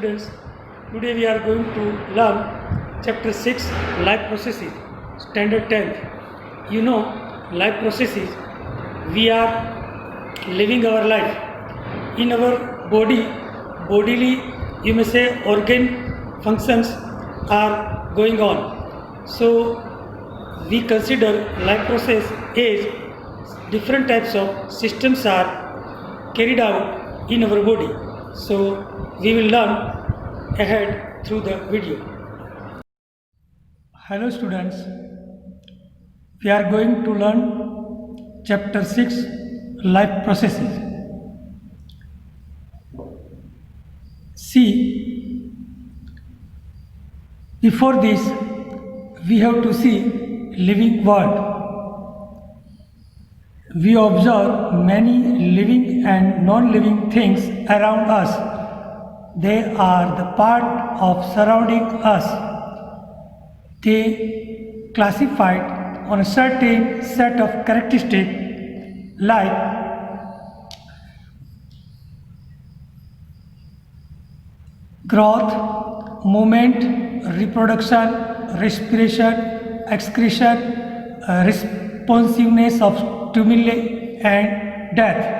students, today we are going to learn chapter 6 life processes, standard 10th. You know, life processes, we are living our life in our bodily, you may say, organ functions are going on. So we consider life process as different types of systems are carried out in our body. So we will learn ahead through the video. Hello students, we are going to learn chapter 6 life processes. See, before this we have to see living world. We observe many living and non-living things around us. They are the part of surrounding us. They classified on a certain set of characteristics like growth, movement, reproduction, respiration, excretion, responsiveness of stimuli and death.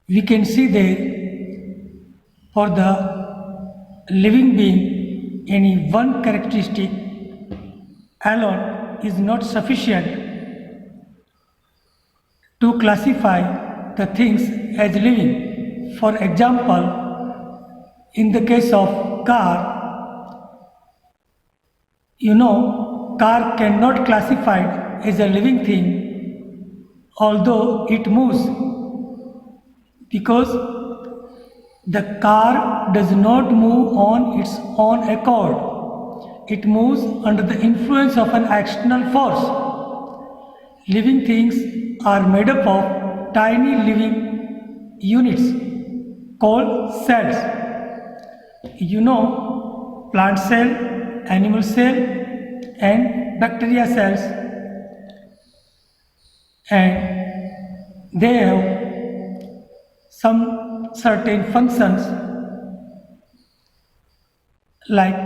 We can see that for the living being, any one characteristic alone is not sufficient to classify the things as living. For example, in the case of car, you know, car cannot classify as a living thing, although it moves, because the car does not move on its own accord. It moves under the influence of an external force. Living things are made up of tiny living units called cells. You know, plant cell, animal cell and bacteria cells, and they have some certain functions like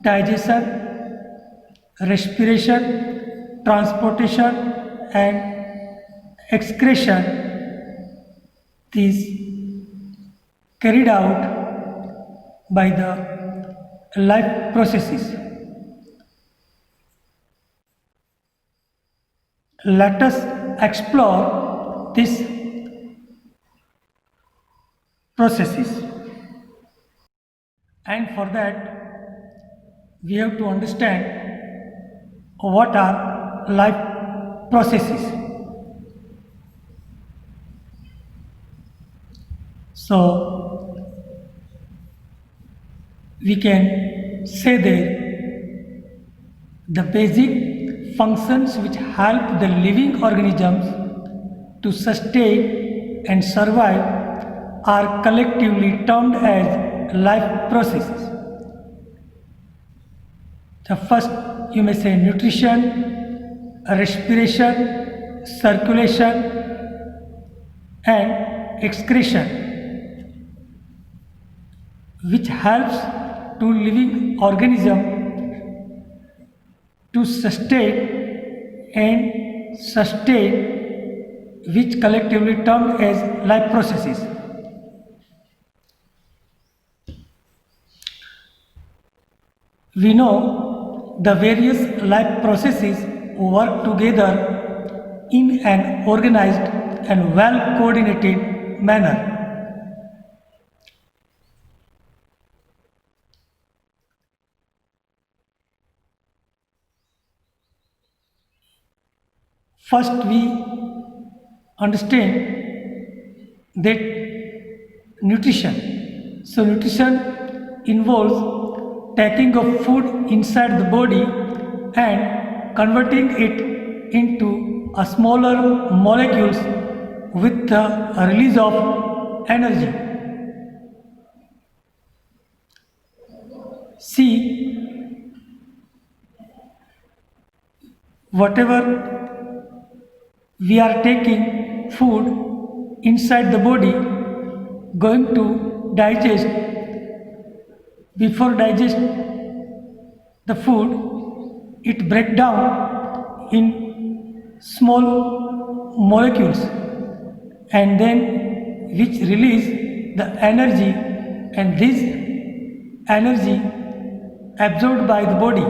digestion, respiration, transportation and excretion. These carried out by the life processes. Let us explore these processes, and for that we have to understand what are life processes. So we can say that the basic functions which help the living organisms to sustain and survive are collectively termed as life processes. The first, you may say, nutrition, respiration, circulation and excretion, which helps to living organism to sustain, which collectively termed as life processes. We know the various life processes work together in an organized and well coordinated manner. First, we understand that nutrition. So nutrition involves taking of food inside the body and converting it into a smaller molecules with the release of energy. See, whatever we are taking food inside the body, going to digest. Before digest the food, it break down in small molecules and then which release the energy, and this energy absorbed by the body.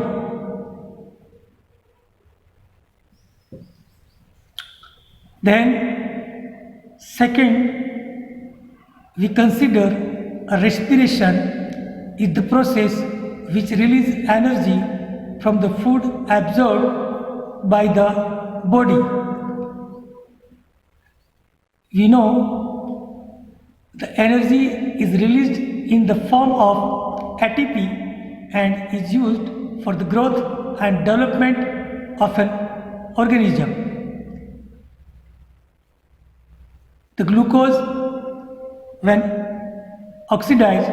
Then second, we consider a respiration is the process which releases energy from the food absorbed by the body. We know the energy is released in the form of ATP and is used for the growth and development of an organism. The glucose, when oxidized,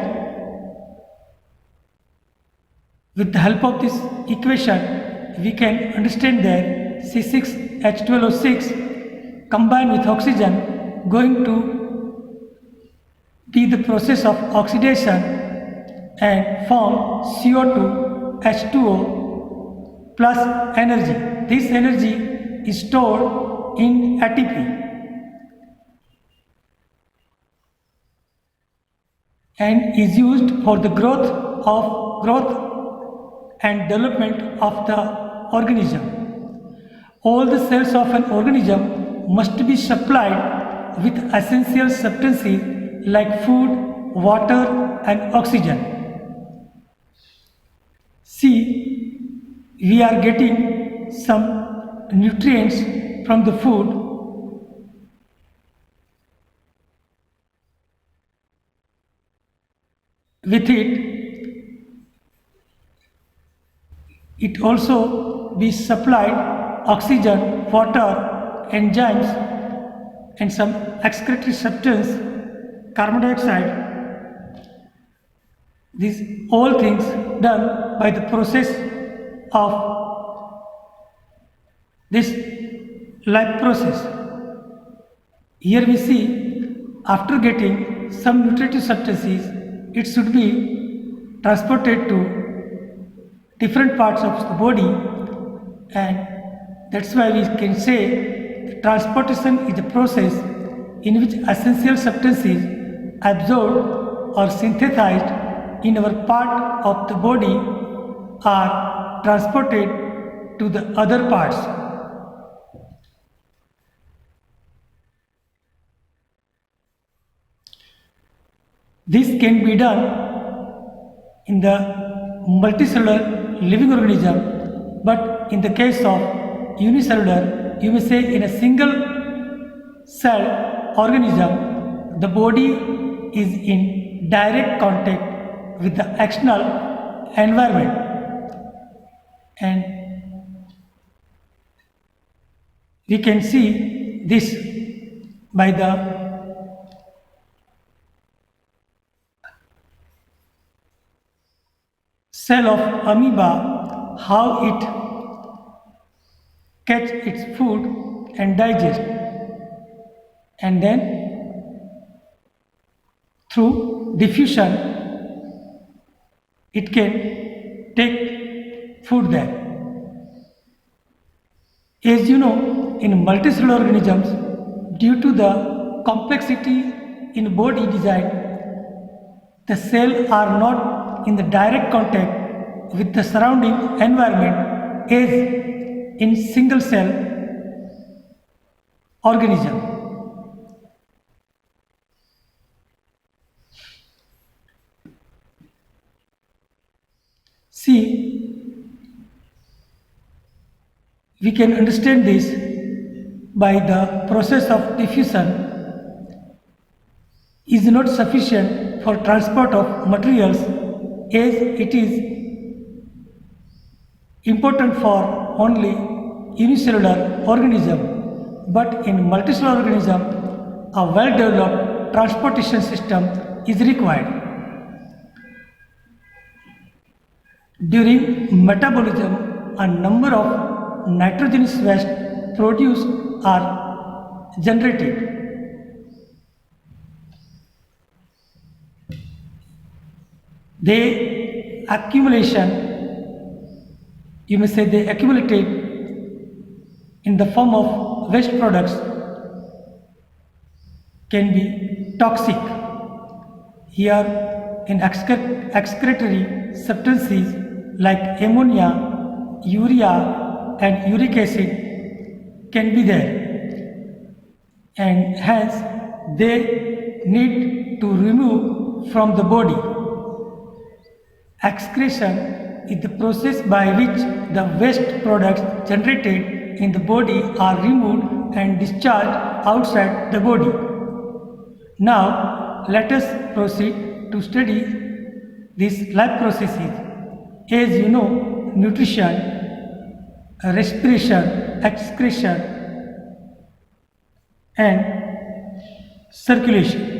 with the help of this equation, we can understand that C6H12O6 combined with oxygen going to be the process of oxidation and form CO2 H2O plus energy. This energy is stored in ATP and is used for the growth and development of the organism. All the cells of an organism must be supplied with essential substances like food, water and oxygen. See, we are getting some nutrients from the food. With it also be supplied oxygen, water, enzymes and some excretory substance, carbon dioxide. These all things done by the process of this life process. Here we see, after getting some nutritive substances, it should be transported to different parts of the body, and that's why we can say the transportation is a process in which essential substances absorbed or synthesized in our part of the body are transported to the other parts. This can be done in the multicellular living organism, but in the case of unicellular, you may say in a single cell organism, the body is in direct contact with the external environment, and we can see this by the cell of amoeba, how it catch its food and digest, and then through diffusion it can take food there. As you know, in multicellular organisms, due to the complexity in body design, the cells are not in the direct contact with the surrounding environment as in single cell organism. See, we can understand this by the process of diffusion is not sufficient for transport of materials, as it is important for only unicellular organism, but in multicellular organism a well-developed transportation system is required. During metabolism, a number of nitrogenous waste produced are generated. they accumulation, you may say they accumulated in the form of waste products can be toxic. Here in excretory substances like ammonia, urea and uric acid can be there, and hence they need to remove from the body. Excretion is the process by which the waste products generated in the body are removed and discharged outside the body. Now let us proceed to study these life processes. As you know, nutrition, respiration, excretion and circulation.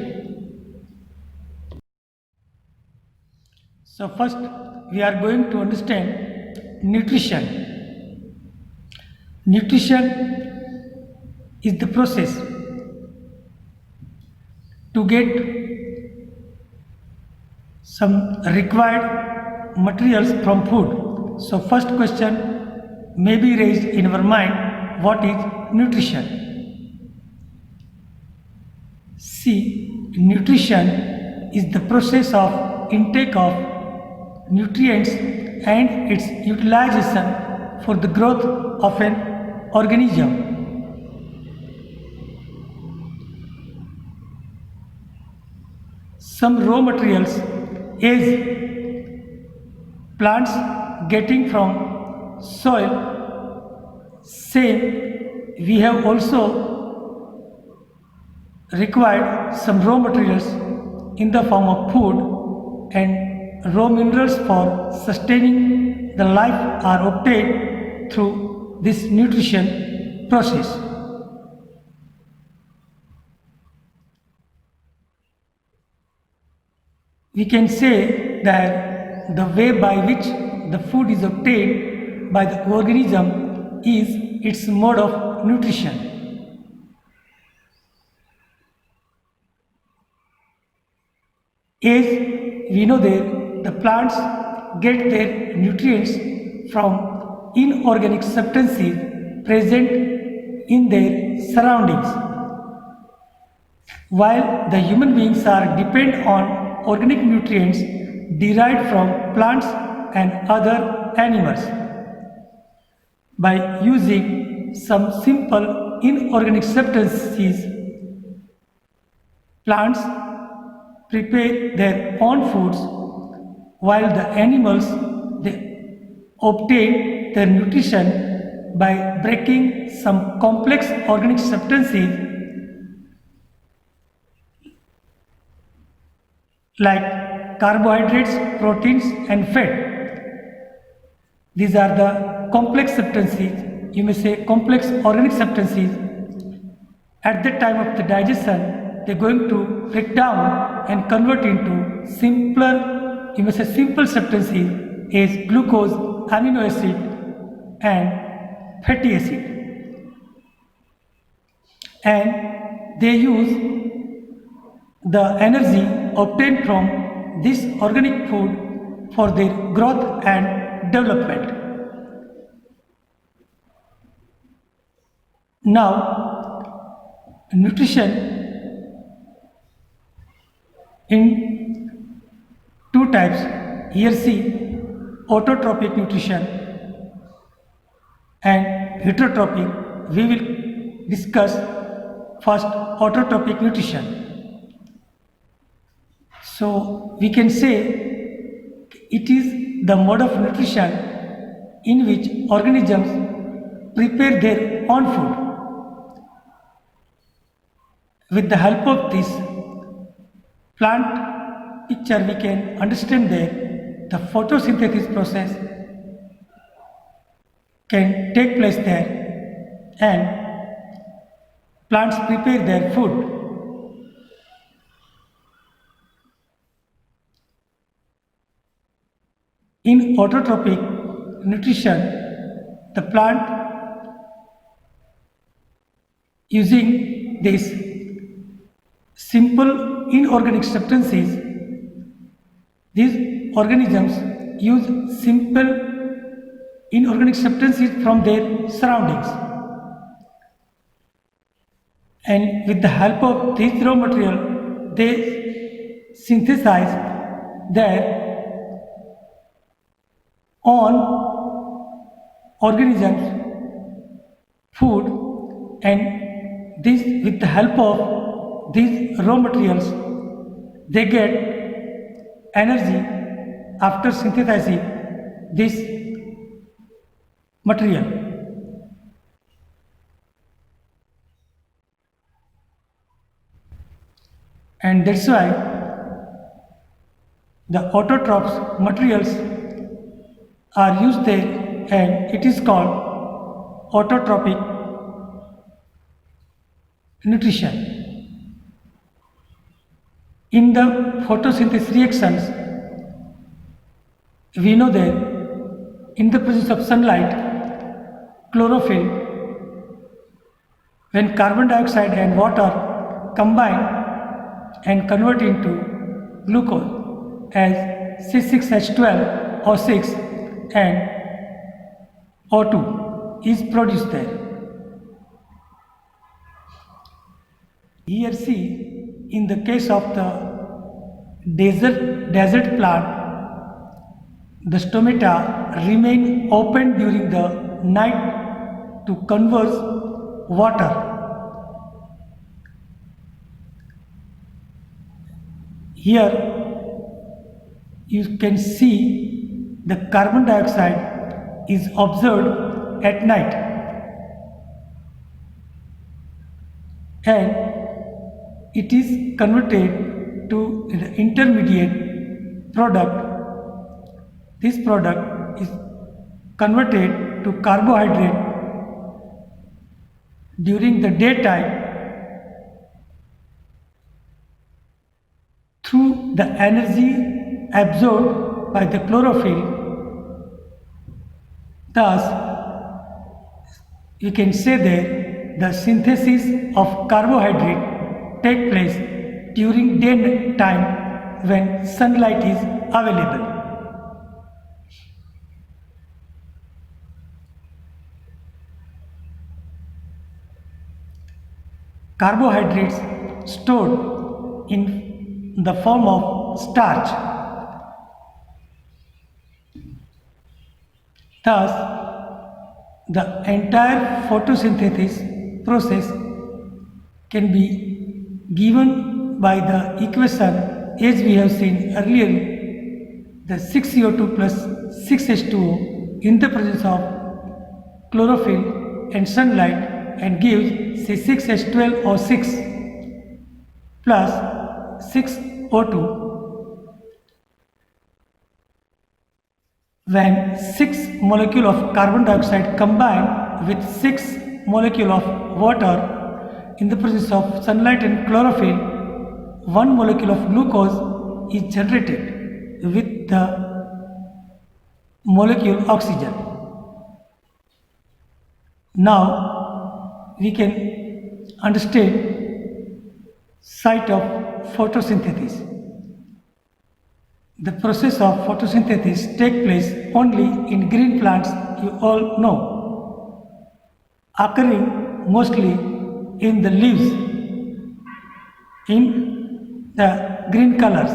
So first we are going to understand nutrition. Nutrition is the process to get some required materials from food. So first question may be raised in our mind, what is nutrition? See, nutrition is the process of intake of nutrients and its utilization for the growth of an organism. Some raw materials as plants getting from soil, same we have also required some raw materials in the form of food, and raw minerals for sustaining the life are obtained through this nutrition process. We can say that the way by which the food is obtained by the organism is its mode of nutrition. As we know that the plants get their nutrients from inorganic substances present in their surroundings, while the human beings are dependent on organic nutrients derived from plants and other animals. By using some simple inorganic substances, plants prepare their own foods, while the animals they obtain their nutrition by breaking some complex organic substances like carbohydrates, proteins and fat. These are the complex substances, you may say complex organic substances. At the time of the digestion, they are going to break down and convert into simpler, you may say simple substances as glucose, amino acid and fatty acid. And they use the energy obtained from this organic food for their growth and development. Now, nutrition in two types. Here see autotrophic nutrition and heterotrophic. We will discuss first autotrophic nutrition. So we can say it is the mode of nutrition in which organisms prepare their own food. With the help of this plant picture, we can understand that the photosynthesis process can take place there and plants prepare their food. In autotrophic nutrition, the plant using these simple inorganic substances, these organisms use simple inorganic substances from their surroundings, and with the help of this raw material they synthesize their own organisms food, and this with the help of these raw materials they get energy after synthesizing this material. And that's why the autotrophs materials are used there, and it is called autotrophic nutrition. In the photosynthesis reactions, we know that in the presence of sunlight, chlorophyll, when carbon dioxide and water combine and convert into glucose as C6H12O6 and O2 is produced there. Here see, in the case of the desert plant, the stomata remain open during the night to conserve water. Here you can see the carbon dioxide is observed at night, and it is converted to the intermediate product. This product is converted to carbohydrate during the daytime through the energy absorbed by the chlorophyll. Thus, you can say that the synthesis of carbohydrate take place during daytime when sunlight is available. Carbohydrates stored in the form of starch. Thus, the entire photosynthesis process can be given by the equation as we have seen earlier, the 6CO2 plus 6H2O in the presence of chlorophyll and sunlight, and gives C6H12O6 plus 6O2. When 6 molecules of carbon dioxide combine with 6 molecules of water in the presence of sunlight and chlorophyll, 1 molecule of glucose is generated with the molecule oxygen. Now we can understand site of photosynthesis. The process of photosynthesis takes place only in green plants, you all know, occurring mostly in the leaves in the green colors.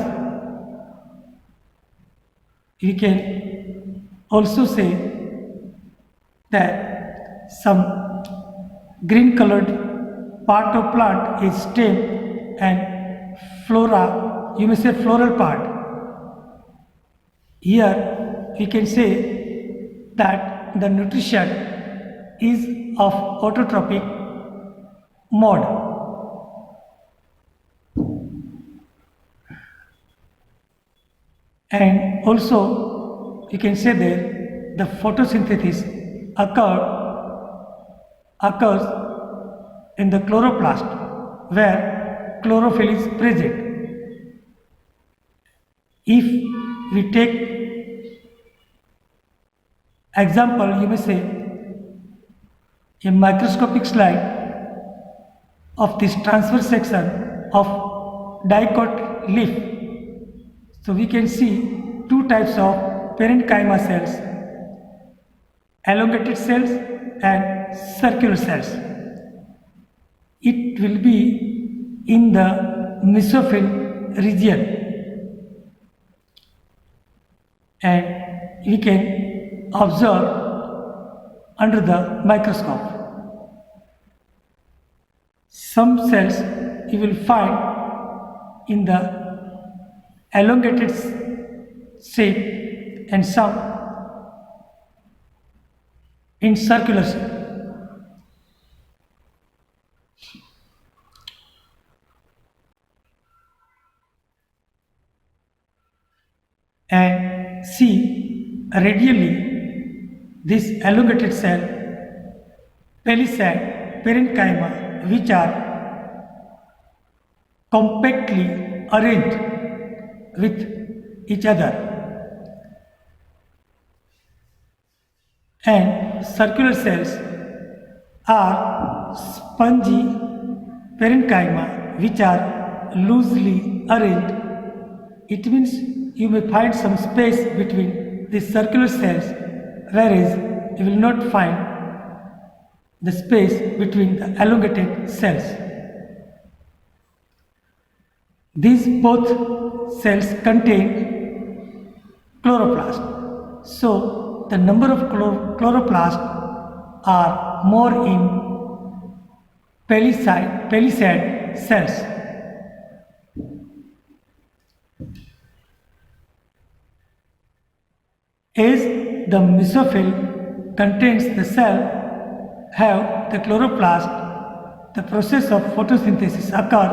We can also say that some green colored part of plant is stem and flora, you may say floral part. Here we can say that the nutrition is of autotrophic mode. And also you can say that the photosynthesis occurs in the chloroplast where chlorophyll is present. If we take example, you may say a microscopic slide of this transverse section of dicot leaf. So we can see two types of parenchyma cells, elongated cells and circular cells. It will be in the mesophyll region, and we can observe under the microscope. Some cells you will find in the elongated shape and some in circular shape. And see radially this elongated cell, palisade, parenchyma, which are compactly arranged with each other, and circular cells are spongy parenchyma which are loosely arranged. It means you may find some space between the circular cells, whereas you will not find the space between the elongated cells. These both cells contain chloroplast. So the number of chloroplasts are more in palisade cells. As the mesophyll contains the cell have the chloroplast, the process of photosynthesis occur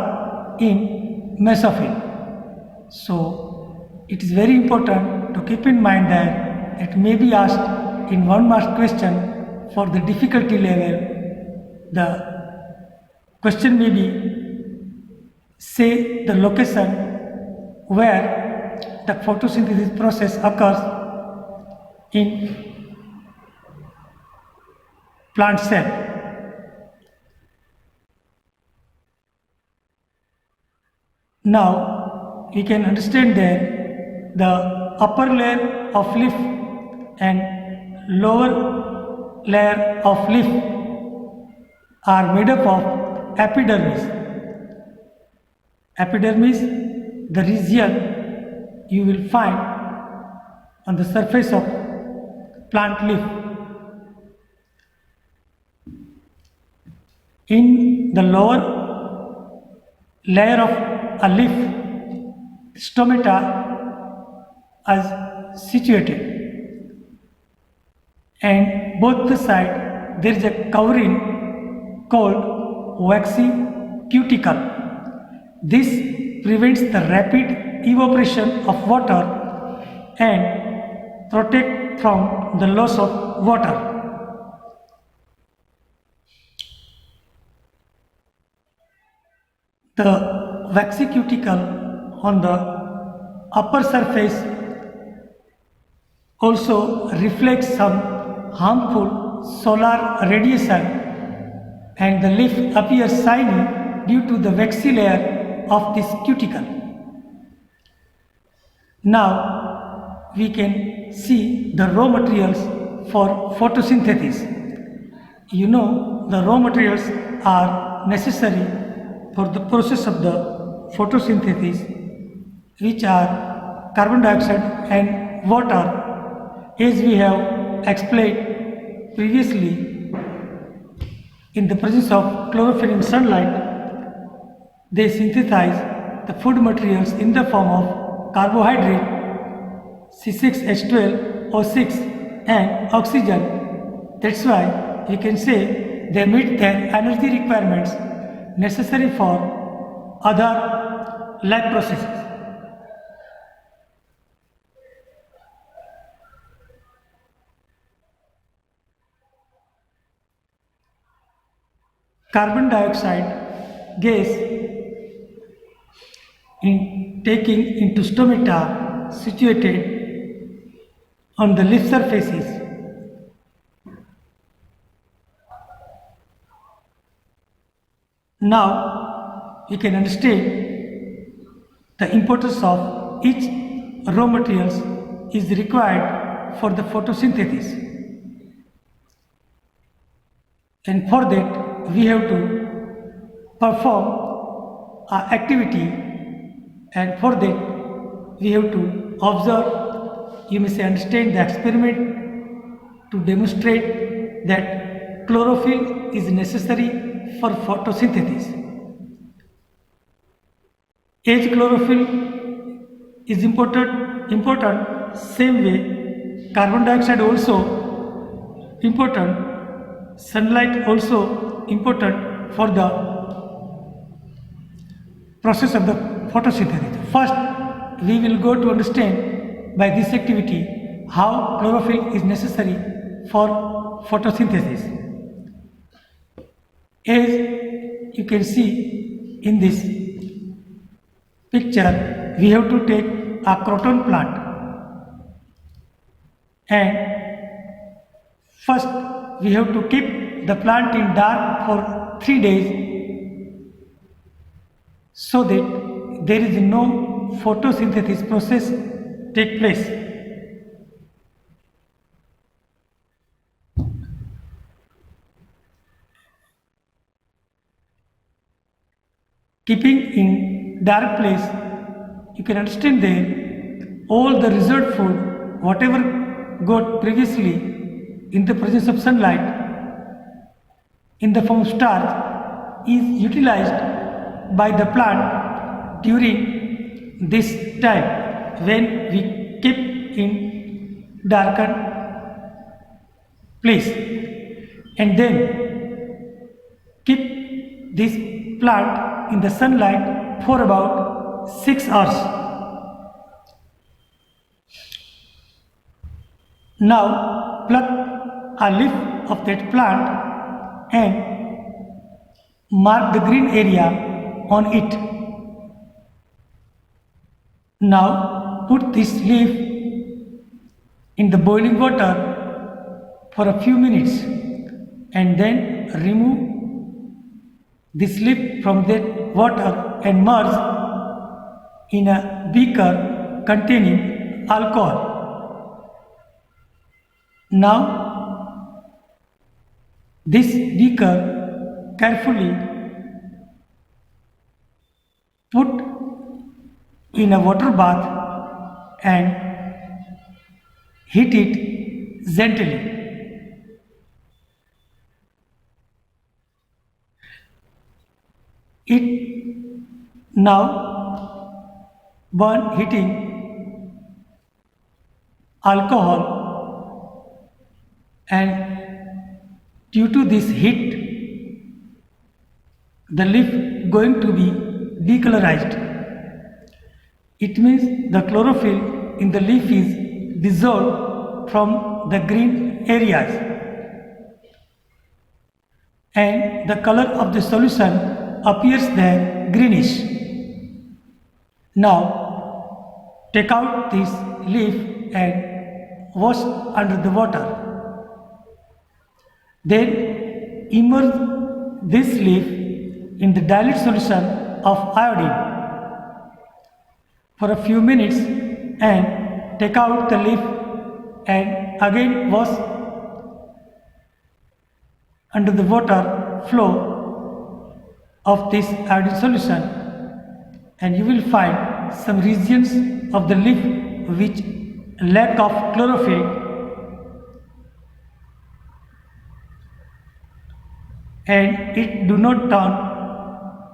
in mesophyll. So it is very important to keep in mind that it may be asked in 1 mark question for the difficulty level. The question may be, say the location where the photosynthesis process occurs in plant cell. Now we can understand that the upper layer of leaf and lower layer of leaf are made up of epidermis. Epidermis, the region you will find on the surface of plant leaf. In the lower layer of a leaf, stomata is situated, and both the side there is a covering called waxy cuticle. This prevents the rapid evaporation of water and protect from the loss of water. The waxy cuticle on the upper surface also reflects some harmful solar radiation, and the leaf appears shiny due to the waxy layer of this cuticle. Now we can see the raw materials for photosynthesis. You know, the raw materials are necessary for the process of the photosynthesis, which are carbon dioxide and water. As we have explained previously, in the presence of chlorophyll in sunlight, they synthesize the food materials in the form of carbohydrate, C6H12O6 and oxygen. That's why we can say they meet their energy requirements necessary for other life processes. Carbon dioxide gas in taking into stomata situated on the leaf surfaces. Now we can understand the importance of each raw materials is required for the photosynthesis, and for that we have to perform a activity, and for that we have to observe, you may say understand the experiment to demonstrate that chlorophyll is necessary for photosynthesis. As chlorophyll is important, same way carbon dioxide also important, sunlight also important for the process of the photosynthesis. First, we will go to understand by this activity how chlorophyll is necessary for photosynthesis. As you can see in this picture, we have to take a croton plant, and first we have to keep the plant in dark for 3 days so that there is no photosynthesis process take place. Keeping in dark place, you can understand there all the reserved food, whatever got previously in the presence of sunlight in the form of starch, is utilized by the plant during this time when we keep in darkened place, and then keep this plant in the sunlight for about 6 hours. Now pluck a leaf of that plant and mark the green area on it. Now put this leaf in the boiling water for a few minutes and then remove this leaf from that water and merge in a beaker containing alcohol. Now this beaker carefully put in a water bath and heat it gently. It now burn heating alcohol, and due to this heat the leaf going to be decolorized. It means the chlorophyll in the leaf is dissolved from the green areas, and the color of the solution appears there greenish. Now take out this leaf and wash under the water. Then immerse this leaf in the dilute solution of iodine for a few minutes and take out the leaf and again wash under the water flow of this iodine solution, and you will find some regions of the leaf which lack of chlorophyll and it do not turn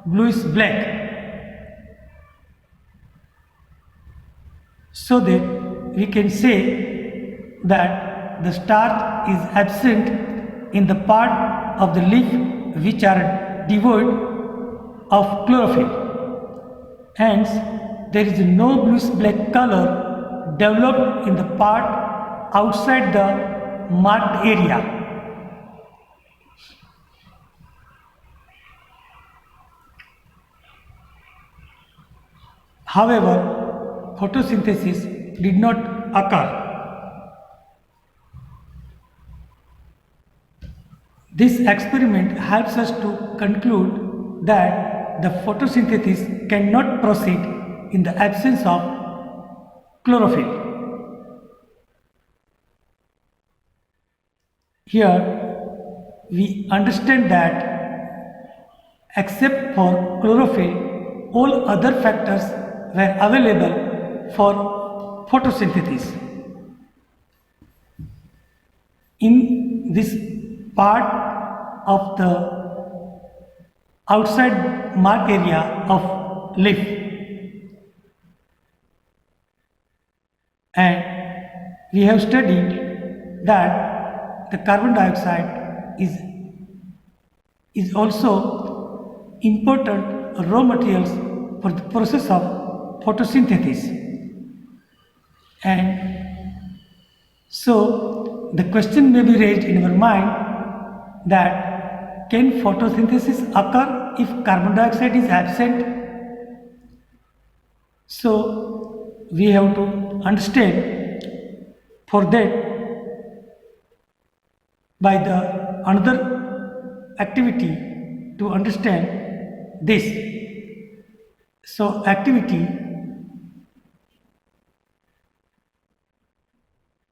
bluish black, so that we can say that the starch is absent in the part of the leaf which are devoid of chlorophyll. Hence, there is no bluish black color developed in the part outside the marked area. However, photosynthesis did not occur. This experiment helps us to conclude that the photosynthesis cannot proceed in the absence of chlorophyll. Here we understand that except for chlorophyll, all other factors were available for photosynthesis. In this part of the outside mark area of leaf, and we have studied that the carbon dioxide is also important raw materials for the process of photosynthesis. And so the question may be raised in our mind that can photosynthesis occur if carbon dioxide is absent? So we have to understand for that by the another activity to understand this. So activity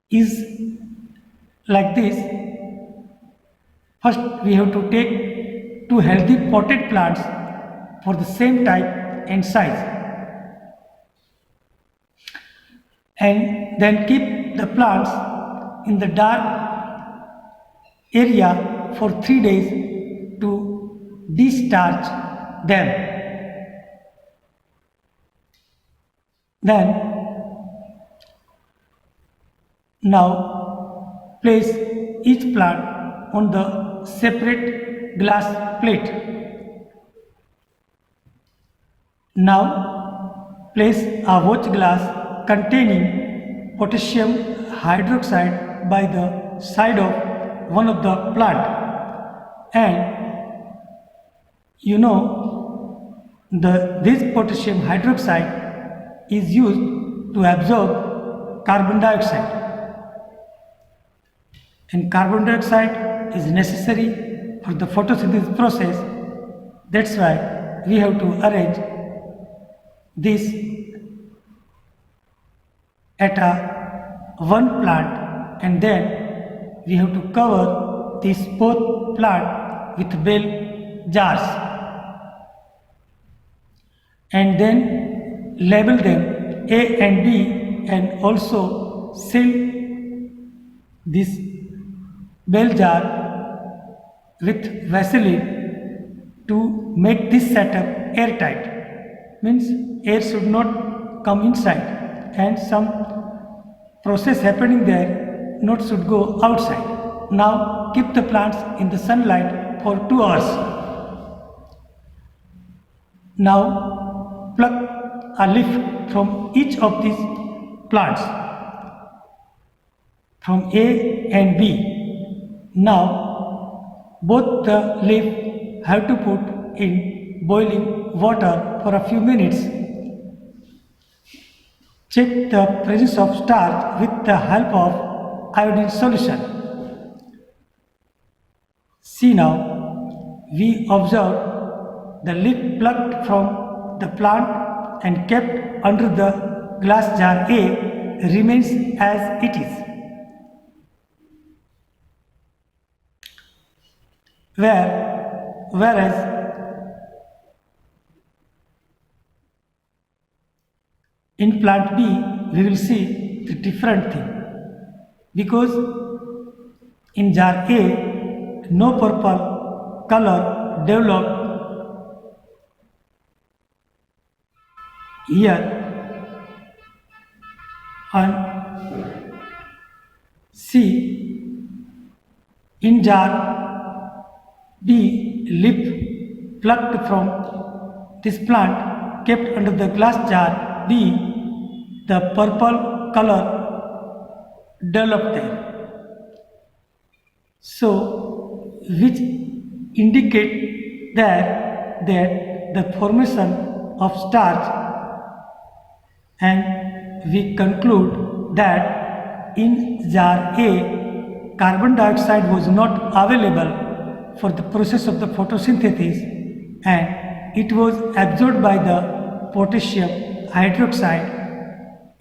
is like this. First we have to take two healthy potted plants for the same type and size, and then keep the plants in the dark area for 3 days to de-starch them. Then now place each plant on the separate glass plate. Now place a watch glass containing potassium hydroxide by the side of one of the plant, and you know this potassium hydroxide is used to absorb carbon dioxide, and carbon dioxide is necessary for the photosynthesis process. That's why we have to arrange this at one plant, and then we have to cover this both plant with bell jars, and then label them A and B, and also seal this bell jar with Vaseline to make this setup airtight. Means air should not come inside, and some process happening there not should go outside. Now keep the plants in the sunlight for 2 hours. Now pluck a leaf from each of these plants, from A and B. Now both the leaf have to put in boiling water for a few minutes. Check the presence of starch with the help of iodine solution. See now, we observe the leaf plucked from the plant and kept under the glass jar A remains as it is. Whereas in plant B we will see the different thing, because in jar A no purple color developed. Here and see in jar B, leaf plucked from this plant kept under the glass jar B, the purple color developed there. So, which indicate that the formation of starch, and we conclude that in jar A, carbon dioxide was not available for the process of the photosynthesis, and it was absorbed by the potassium hydroxide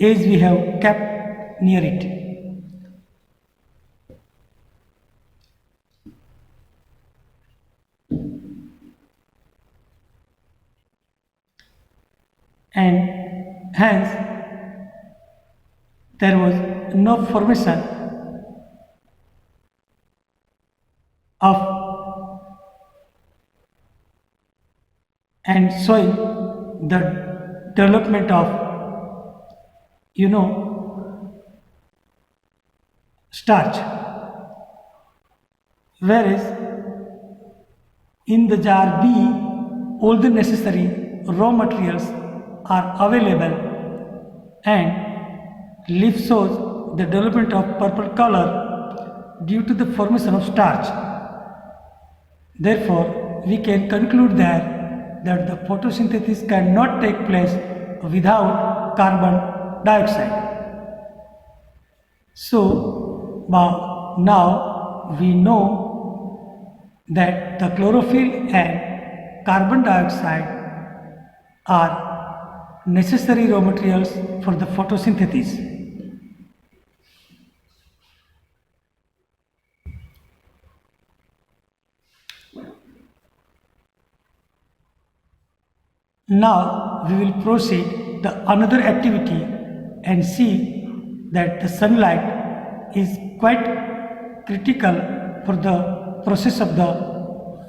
as we have kept near it. and hence there was no formation of and showing the development of starch, whereas in the jar B all the necessary raw materials are available and leaf shows the development of purple color due to the formation of starch. Therefore, we can conclude that the photosynthesis cannot take place without carbon dioxide. So, now we know that the chlorophyll and carbon dioxide are necessary raw materials for the photosynthesis. Now we will proceed the another activity and see that the sunlight is quite critical for the process of the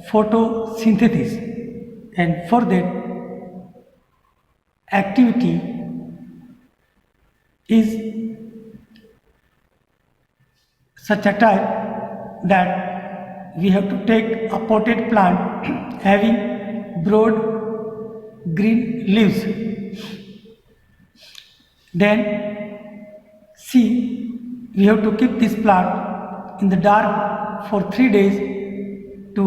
photosynthesis, and for that activity is such a type that we have to take a potted plant having broad green leaves. Then we have to keep this plant in the dark for 3 days to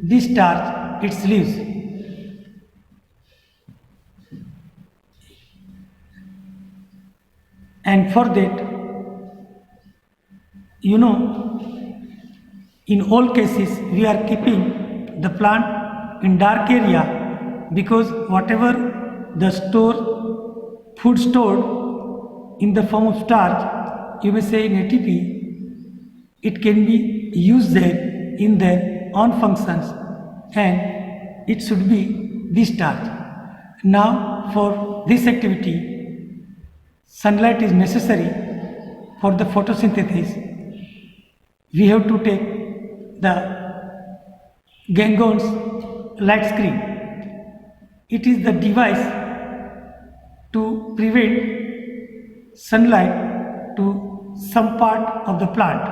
discharge its leaves. And for that, in all cases we are keeping the plant in dark area, because whatever the food stored in the form of starch, you may say in ATP, it can be used there in their own functions and it should be discharged. Now for this activity, sunlight is necessary for the photosynthesis. We have to take the Gangon's light screen. It is the device to prevent sunlight to some part of the plant,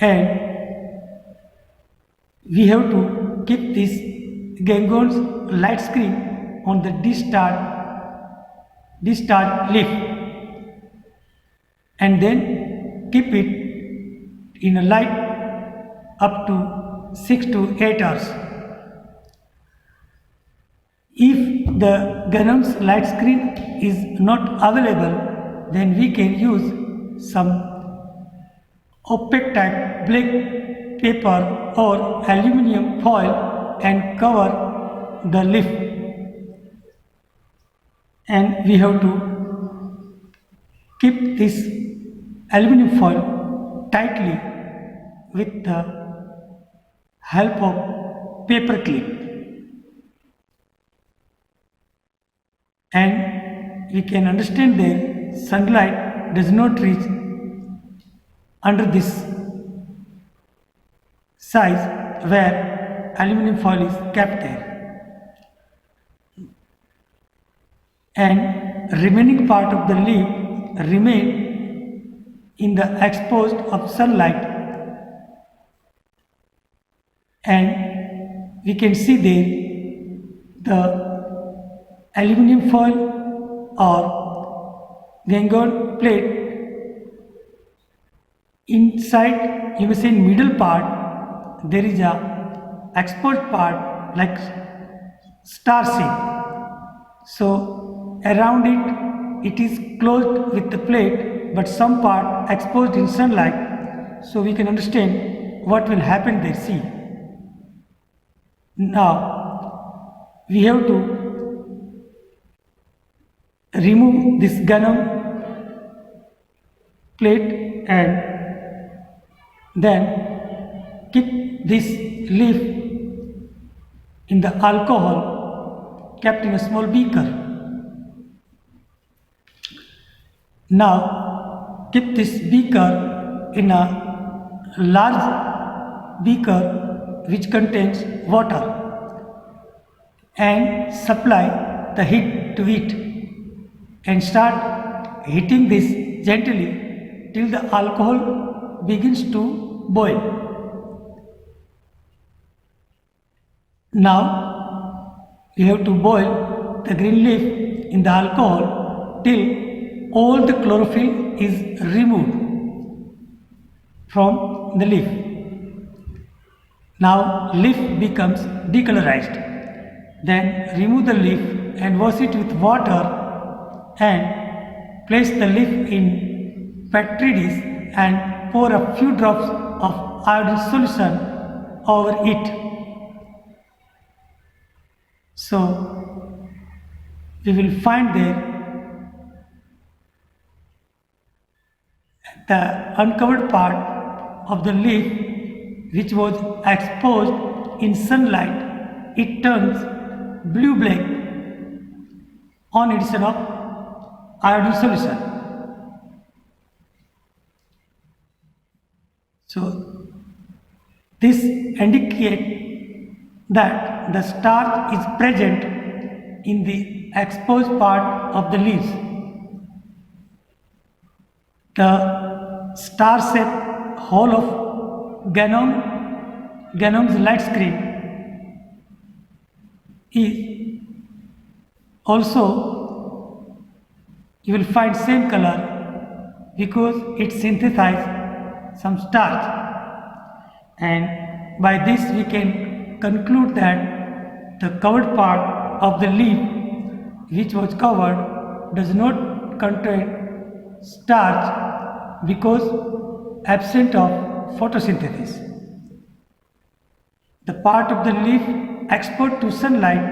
and we have to keep this Gangon's light screen on the discharged leaf and then keep it in a light up to 6 to 8 hours. If the Gangon's light screen is not available, then we can use some opaque type black paper or aluminium foil and cover the leaf, and we have to keep this aluminium foil tightly with the help of paper clip, and we can understand that sunlight does not reach under this size where aluminum foil is kept there, and remaining part of the leaf remain in the exposed of sunlight, and we can see there the aluminum foil or Gangon plate. Inside, you may say in middle part, there is a exposed part like star shape. So around it is closed with the plate, but some part exposed in sunlight. So we can understand what will happen there. See. Now we have to remove this Gangon plate and then keep this leaf in the alcohol kept in a small beaker. Now keep this beaker in a large beaker which contains water and supply the heat to it and start heating this gently till the alcohol begins to boil. Now you have to boil the green leaf in the alcohol till all the chlorophyll is removed from the leaf. Now leaf becomes decolorized. Then remove the leaf and wash it with water and place the leaf in petri dish and pour a few drops of iodine solution over it. So we will find there the uncovered part of the leaf which was exposed in sunlight, it turns blue-black on addition of iodine solution. So this indicates that the starch is present in the exposed part of the leaves. The star-shaped hole of Ganome's light screen is also, you will find same color because it synthesizes some starch, and by this we can conclude that the covered part of the leaf which was covered does not contain starch because absent of photosynthesis. The part of the leaf exposed to sunlight,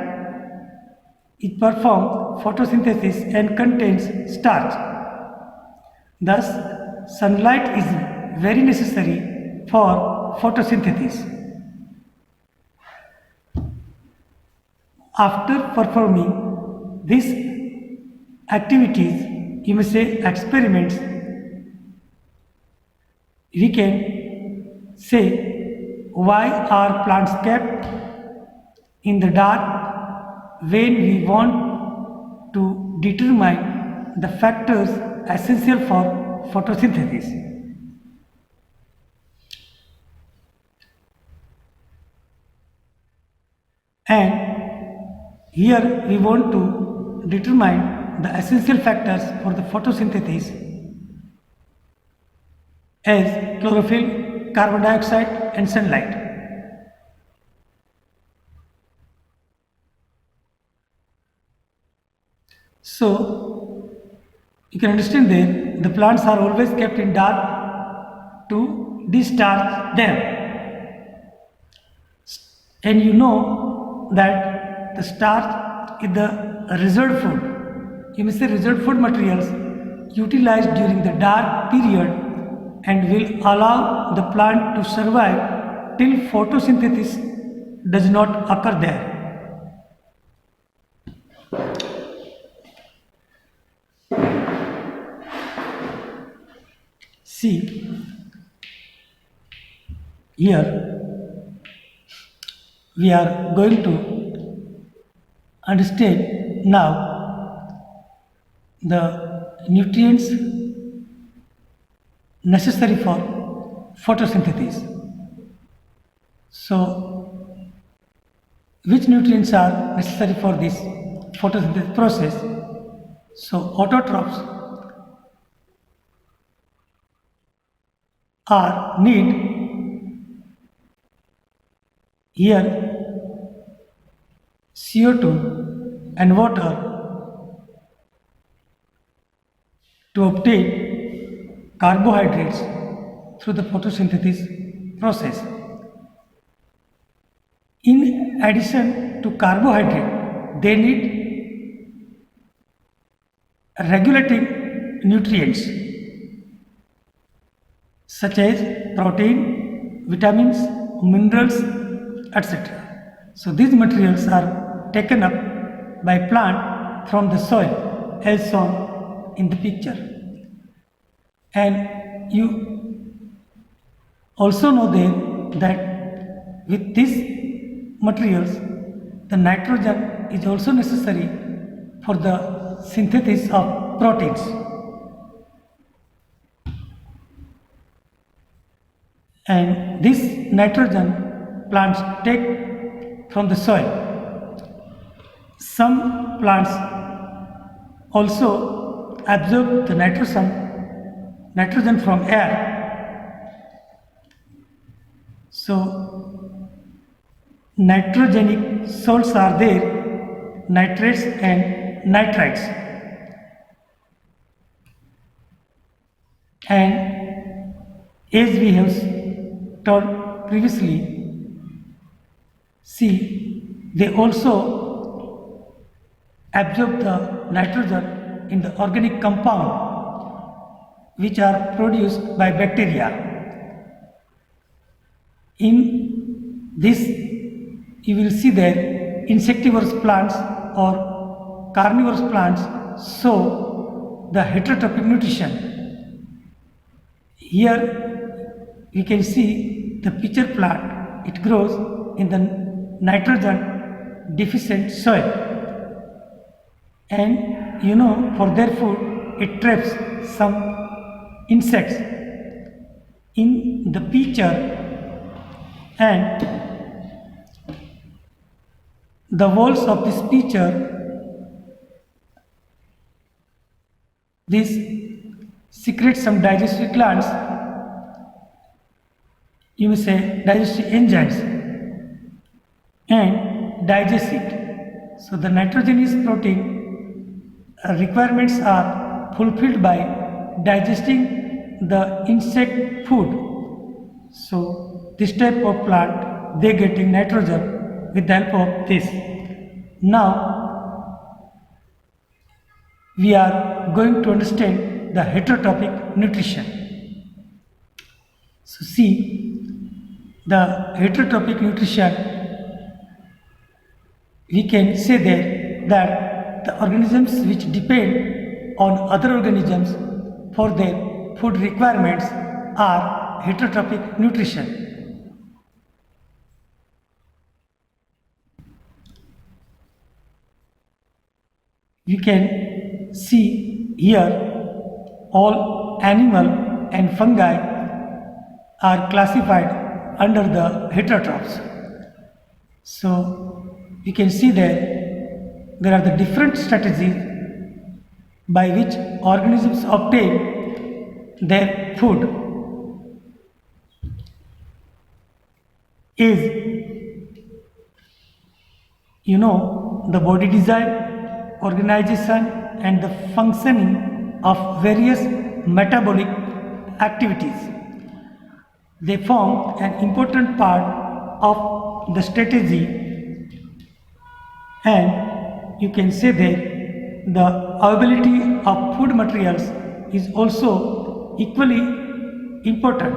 it performs photosynthesis and contains starch. Thus, sunlight is very necessary for photosynthesis. After performing these activities, you may say experiments, we can say why are plants kept in the dark when we want to determine the factors essential for photosynthesis. And here we want to determine the essential factors for the photosynthesis as chlorophyll, carbon dioxide and sunlight. So you can understand that the plants are always kept in dark to discharge them, and you know that the starch is the reserve food. You may say reserve food materials utilized during the dark period and will allow the plant to survive till photosynthesis does not occur there. See, here we are going to understand now the nutrients necessary for photosynthesis. So, which nutrients are necessary for this photosynthesis process? So, autotrophs are need here CO2 and water to obtain carbohydrates through the photosynthesis process. In addition to carbohydrate, they need regulating nutrients such as protein, vitamins, minerals, etc. So these materials are taken up by plant from the soil as shown in the picture. And you also know then that with these materials the nitrogen is also necessary for the synthesis of proteins. And this nitrogen plants take from the soil. Some plants also absorb the nitrogen from air. So nitrogenic salts are there, nitrates and nitrites. And as we have told previously, see, they also absorb the nitrogen in the organic compound which are produced by bacteria. In this you will see that insectivorous plants or carnivorous plants show the heterotrophic nutrition. Here we can see the pitcher plant. It grows in the nitrogen deficient soil, and you know, for their food it traps some insects in the pitcher, and the walls of this pitcher, this secrete some digestive glands, you may say digestive enzymes, and digest it. So the nitrogenous protein requirements are fulfilled by digesting the insect food. So this type of plant, they getting nitrogen with the help of this. Now we are going to understand the heterotrophic nutrition. So see, the heterotrophic nutrition, we can say that the organisms which depend on other organisms for their food requirements are heterotrophic nutrition. You can see here all animal and fungi are classified under the heterotrophs. So you can see that there are the different strategies by which organisms obtain their food. Is, you know, the body design, organization and the functioning of various metabolic activities. They form an important part of the strategy, and you can say that the availability of food materials is also equally important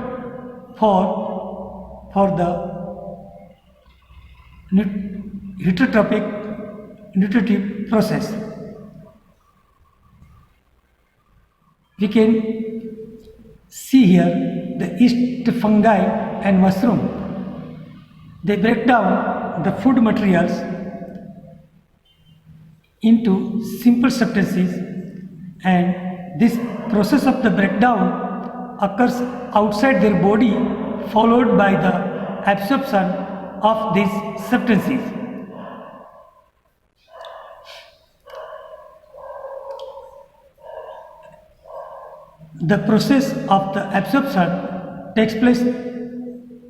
for the heterotrophic nutritive process. We can see here the yeast, fungi and mushroom. They break down the food materials into simple substances, and this process of the breakdown occurs outside their body, followed by the absorption of these substances. The process of the absorption takes place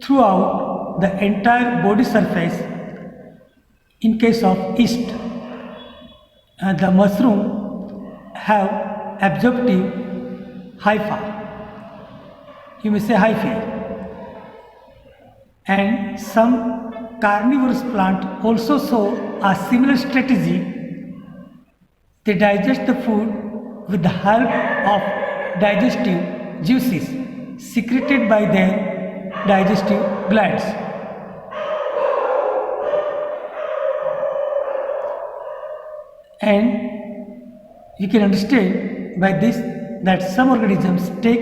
throughout the entire body surface. In case of yeast, the mushroom have absorptive hypha, you may say hyphae, and some carnivorous plant also show a similar strategy. They digest the food with the help of digestive juices secreted by their digestive glands. And you can understand by this that some organisms take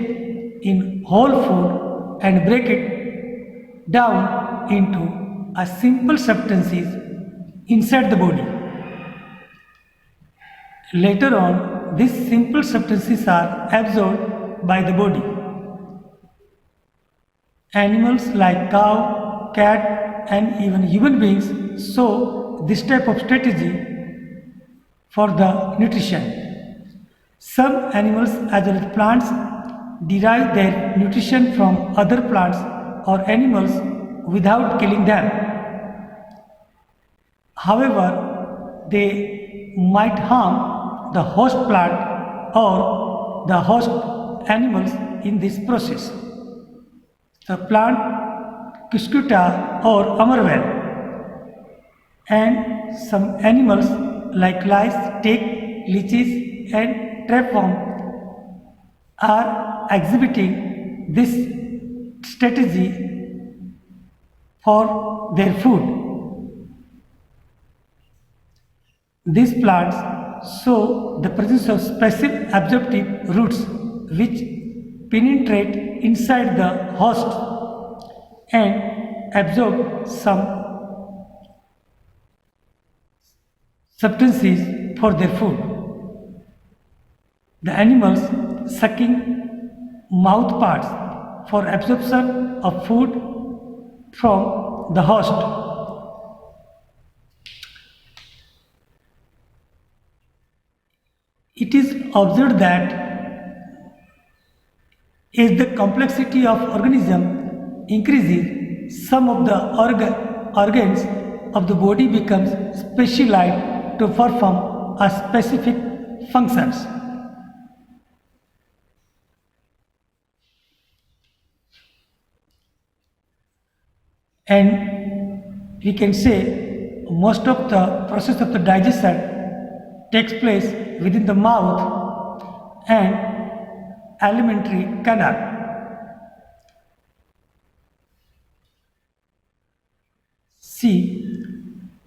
in whole food and break it down into a simple substances inside the body. Later on, these simple substances are absorbed by the body. Animals like cow, cat, and even human beings show this type of strategy for the nutrition. Some animals as well as plants derive their nutrition from other plants or animals without killing them. However, they might harm the host plant or the host animals in this process. The plant Cuscuta or Amarvel, and some animals like lice, tick, leeches and tapeworm are exhibiting this strategy for their food. These plants show the presence of specific absorptive roots which penetrate inside the host and absorb some substances for their food. The animals sucking mouth parts for absorption of food from the host. It is observed that as the complexity of organism increases, some of the organs of the body becomes specialized to perform a specific functions. And we can say most of the process of the digestion takes place within the mouth and alimentary canal. See,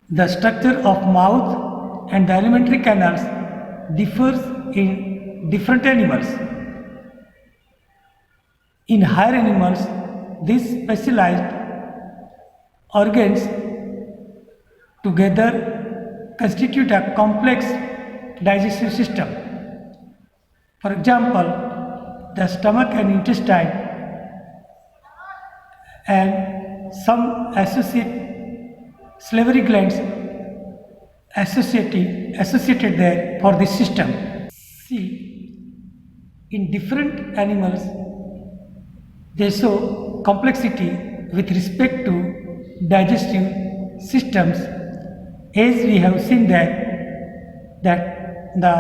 the structure of mouth and the alimentary canals differs in different animals. In higher animals, these specialized organs together constitute a complex digestive system. For example, the stomach and intestine and some salivary glands associated there for this system. See, in different animals, they show complexity with respect to digestive systems, as we have seen that the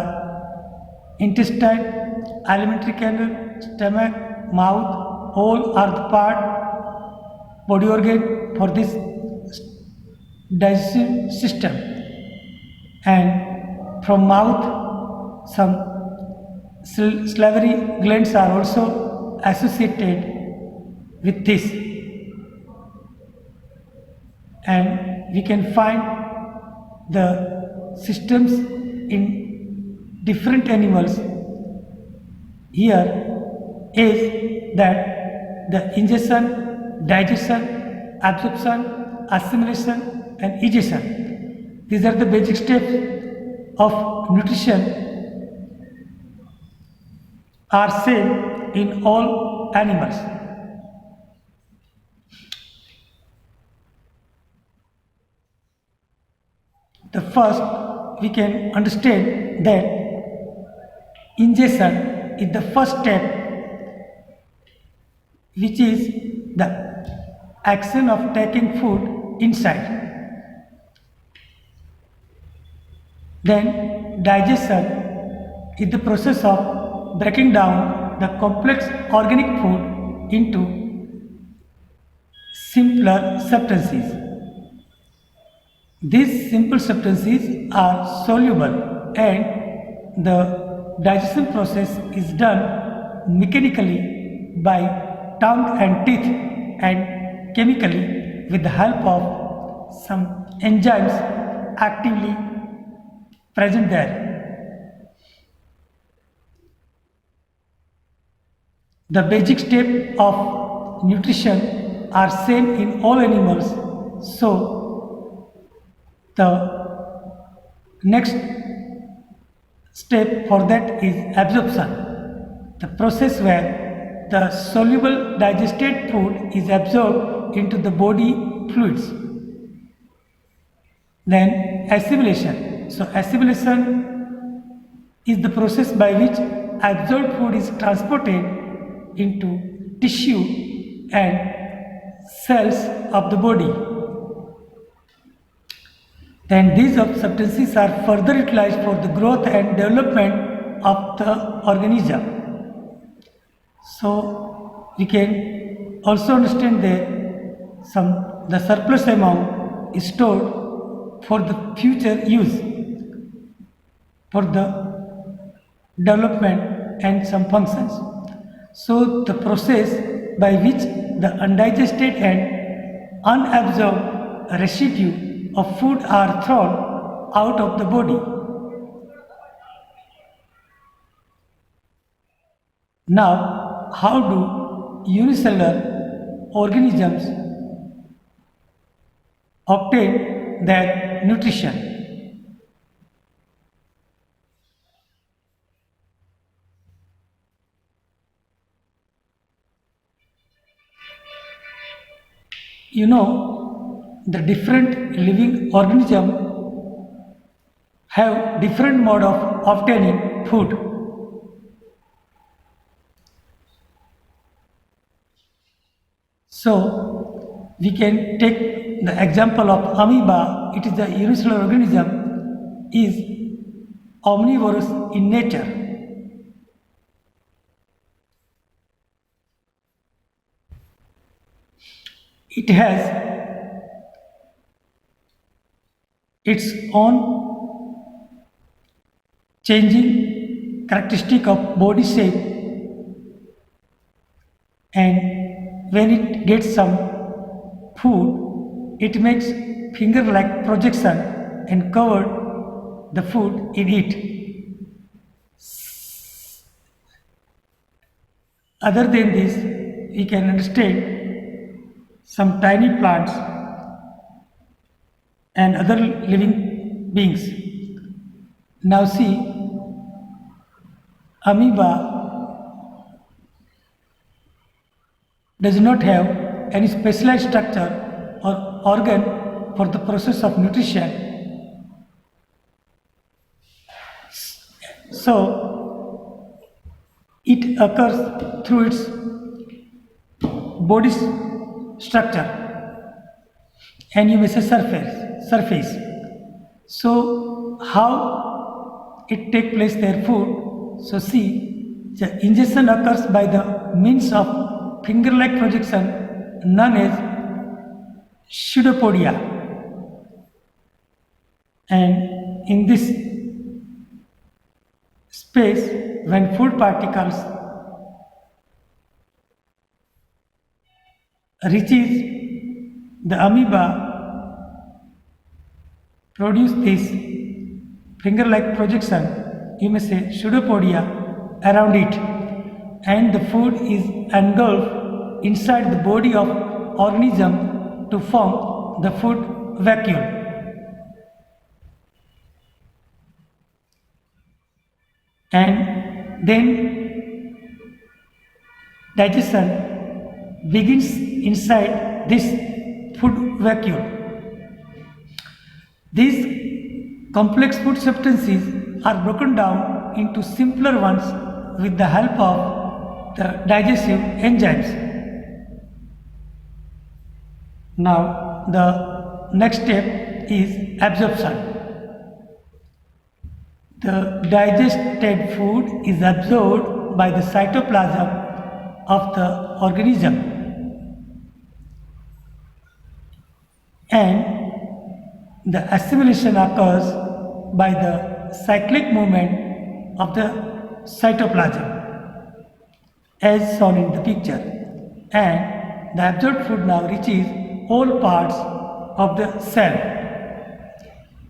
intestine, alimentary canal, stomach, mouth, all are the part body organ for this digestive system, and from mouth some salivary glands are also associated with this, and we can find the systems in different animals. Here is that the ingestion, digestion, absorption, assimilation and egestion. These are the basic steps of nutrition are same in all animals. The first, we can understand that ingestion is the first step, which is the action of taking food inside. Then digestion is the process of breaking down the complex organic food into simpler substances. These simple substances are soluble and the digestion process is done mechanically by tongue and teeth and chemically with the help of some enzymes actively present there. The basic step of nutrition are same in all animals, so the next step for that is absorption, the process where the soluble digested food is absorbed into the body fluids. Then assimilation. So assimilation is the process by which absorbed food is transported into tissue and cells of the body. Then these substances are further utilized for the growth and development of the organism. So we can also understand that the surplus amount is stored for the future use, for the development and some functions. So the process by which the undigested and unabsorbed residue of food are thrown out of the body. Now, how do unicellular organisms obtain their nutrition? You know, the different living organisms have different mode of obtaining food. So we can take the example of amoeba. It is the unicellular organism, is omnivorous in nature. It has its own changing characteristic of body shape, and when it gets some food, it makes finger-like projection and covered the food in it. Other than this, we can understand some tiny plants and other living beings. Now see, amoeba does not have any specialized structure or organ for the process of nutrition. So it occurs through its body structure, and you may say surface. So how it take place their food? So see, the ingestion occurs by the means of finger-like projection known as pseudopodia, and in this space, when food particles reaches the amoeba, produce this finger-like projection, you may say pseudopodia, around it, and the food is engulfed inside the body of organism to form the food vacuole. And then digestion begins inside this food vacuole. These complex food substances are broken down into simpler ones with the help of the digestive enzymes. Now the next step is absorption. The digested food is absorbed by the cytoplasm of the organism, and the assimilation occurs by the cyclic movement of the cytoplasm as shown in the picture, and the absorbed food now reaches all parts of the cell.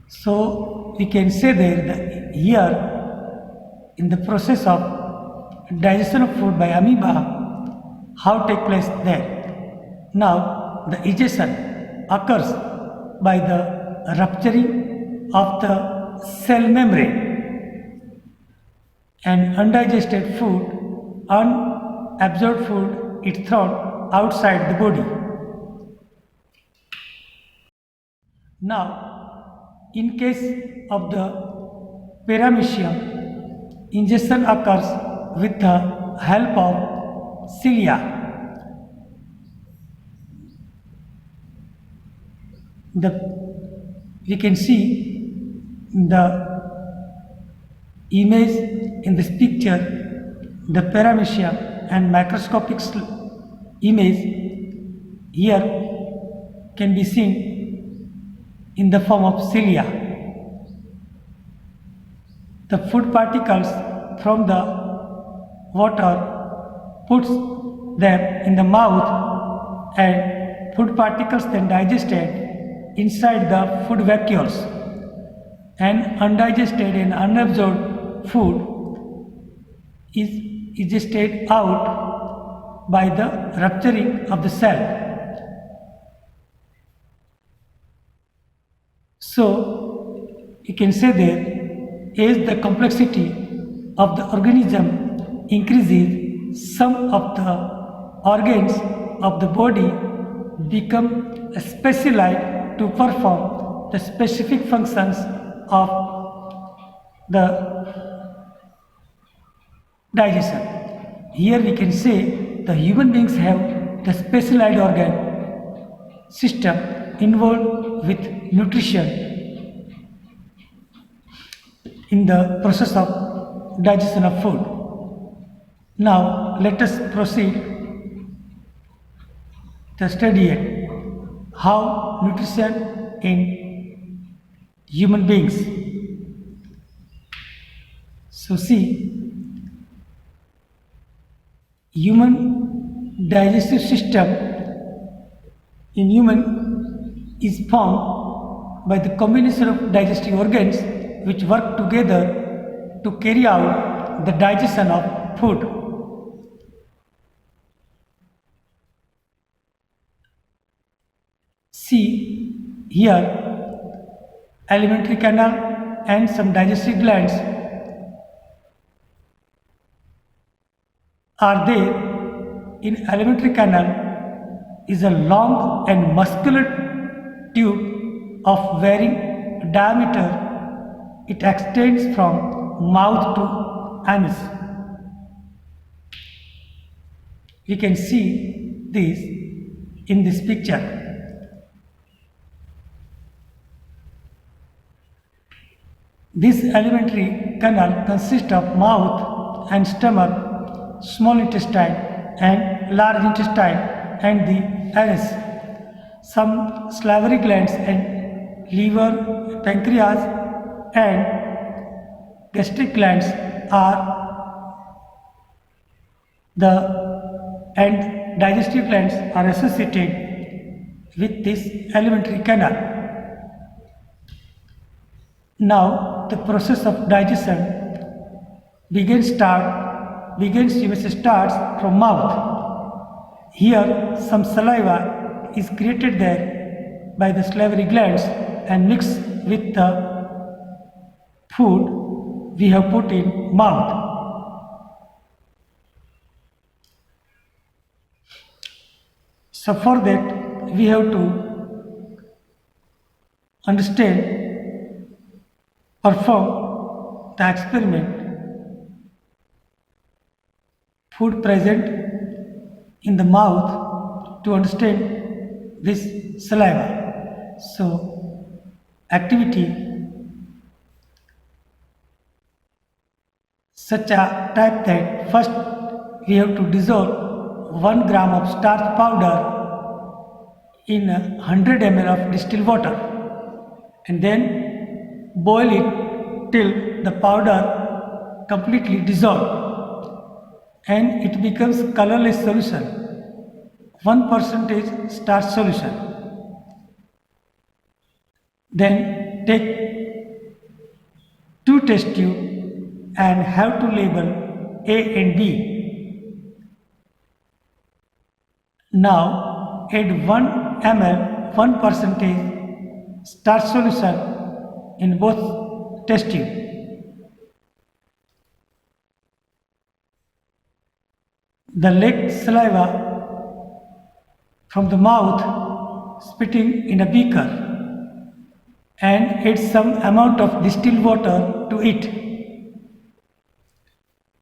So we can say that here in the process of digestion of food by amoeba, how take place there. Now the digestion occurs by the rupturing of the cell membrane, and undigested food, unabsorbed food is thrown outside the body. Now, in case of the paramecium, ingestion occurs with the help of cilia. We can see the image in this picture, the paramecium and microscopic image here can be seen in the form of cilia. The food particles from the water puts them in the mouth, and food particles then digested inside the food vacuoles, and undigested and unabsorbed food is digested out by the rupturing of the cell. So you can say that as the complexity of the organism increases, some of the organs of the body become specialized to perform the specific functions of the digestion. Here we can say the human beings have the specialized organ system involved with nutrition in the process of digestion of food. Now let us proceed to study it, how nutrition in human beings. So see, human digestive system in human is formed by the combination of digestive organs which work together to carry out the digestion of food. See here, alimentary canal and some digestive glands are there. In alimentary canal is a long and muscular tube of varying diameter. It extends from mouth to anus. We can see this in this picture. This alimentary canal consists of mouth and stomach, small intestine and large intestine, and the anus. Some salivary glands and liver, pancreas and gastric glands are and digestive glands are associated with this alimentary canal. Now the process of digestion starts from mouth. Here some saliva is created there by the salivary glands and mixed with the food we have put in mouth. So for that we have to understand, perform the experiment. Food present in the mouth to understand this saliva. So activity such a type that first we have to dissolve 1 gram of starch powder in 100 ml of distilled water, and then boil it till the powder completely dissolved and it becomes colorless solution, 1% starch solution. Then take two test tube and have to label A and B. Now add 1 ml 1% starch solution in both test tube. The licked saliva from the mouth spitting in a beaker and add some amount of distilled water to it.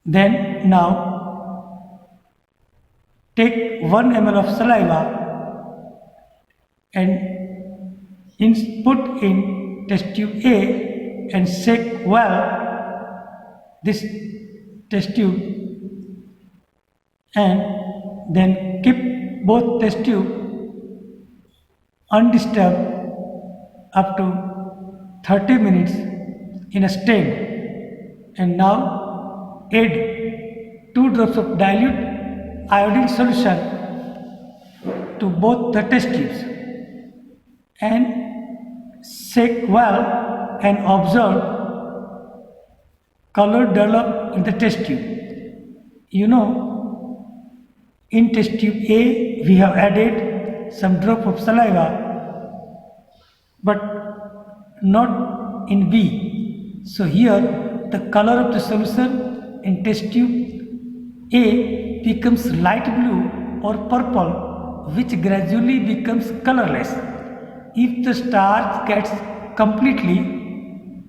Then now take 1 ml of saliva and put in test tube A and shake well this test tube, and then keep both test tube undisturbed up to 30 minutes in a stand. And now add 2 drops of dilute iodine solution to both the test tubes and shake well and observe color develop in the test tube. You know, in test tube A we have added some drop of saliva, but not in B. So here the color of the solution in test tube A becomes light blue or purple, which gradually becomes colorless if the starch gets completely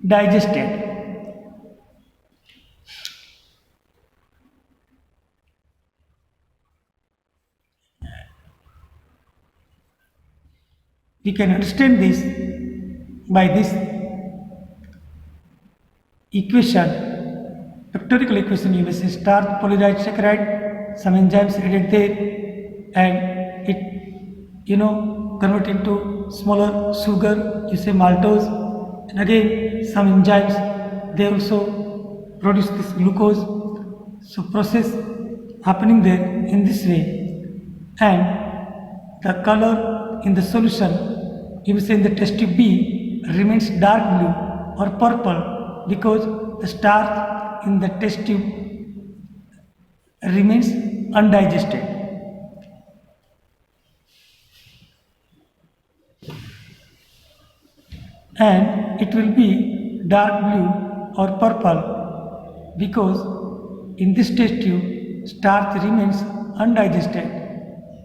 digested. We can understand this by this equation, pictorial equation. You may say starch, polysaccharide, some enzymes added there, and it convert into smaller sugar, you say maltose, and again some enzymes, they also produce this glucose. So process happening there in this way, and the color in the solution, you may say in the test tube B, remains dark blue or purple because the starch in the test tube remains undigested. And it will be dark blue or purple because in this test tube starch remains undigested,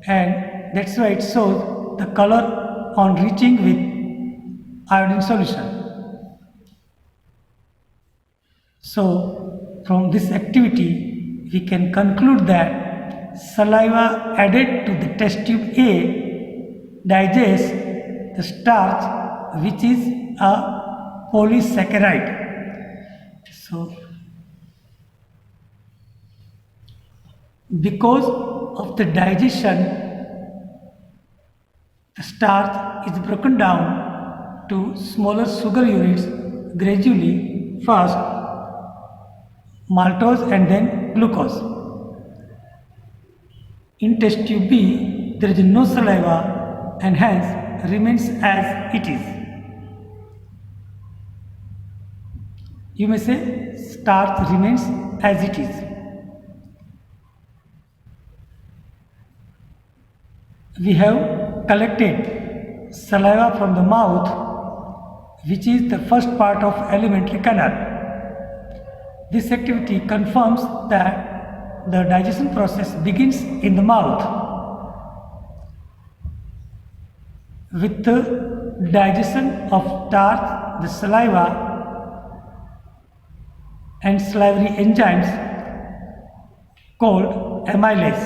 and that's why it shows the color on reaching with iodine solution. So from this activity we can conclude that saliva added to the test tube A digests the starch, which is a polysaccharide. So because of the digestion, the starch is broken down to smaller sugar units gradually, first maltose and then glucose. In test tube B there is no saliva and hence remains as it is. You may say starch remains as it is. We have collected saliva from the mouth, which is the first part of alimentary canal. This activity confirms that the digestion process begins in the mouth. With the digestion of starch, the saliva and salivary enzymes called amylase.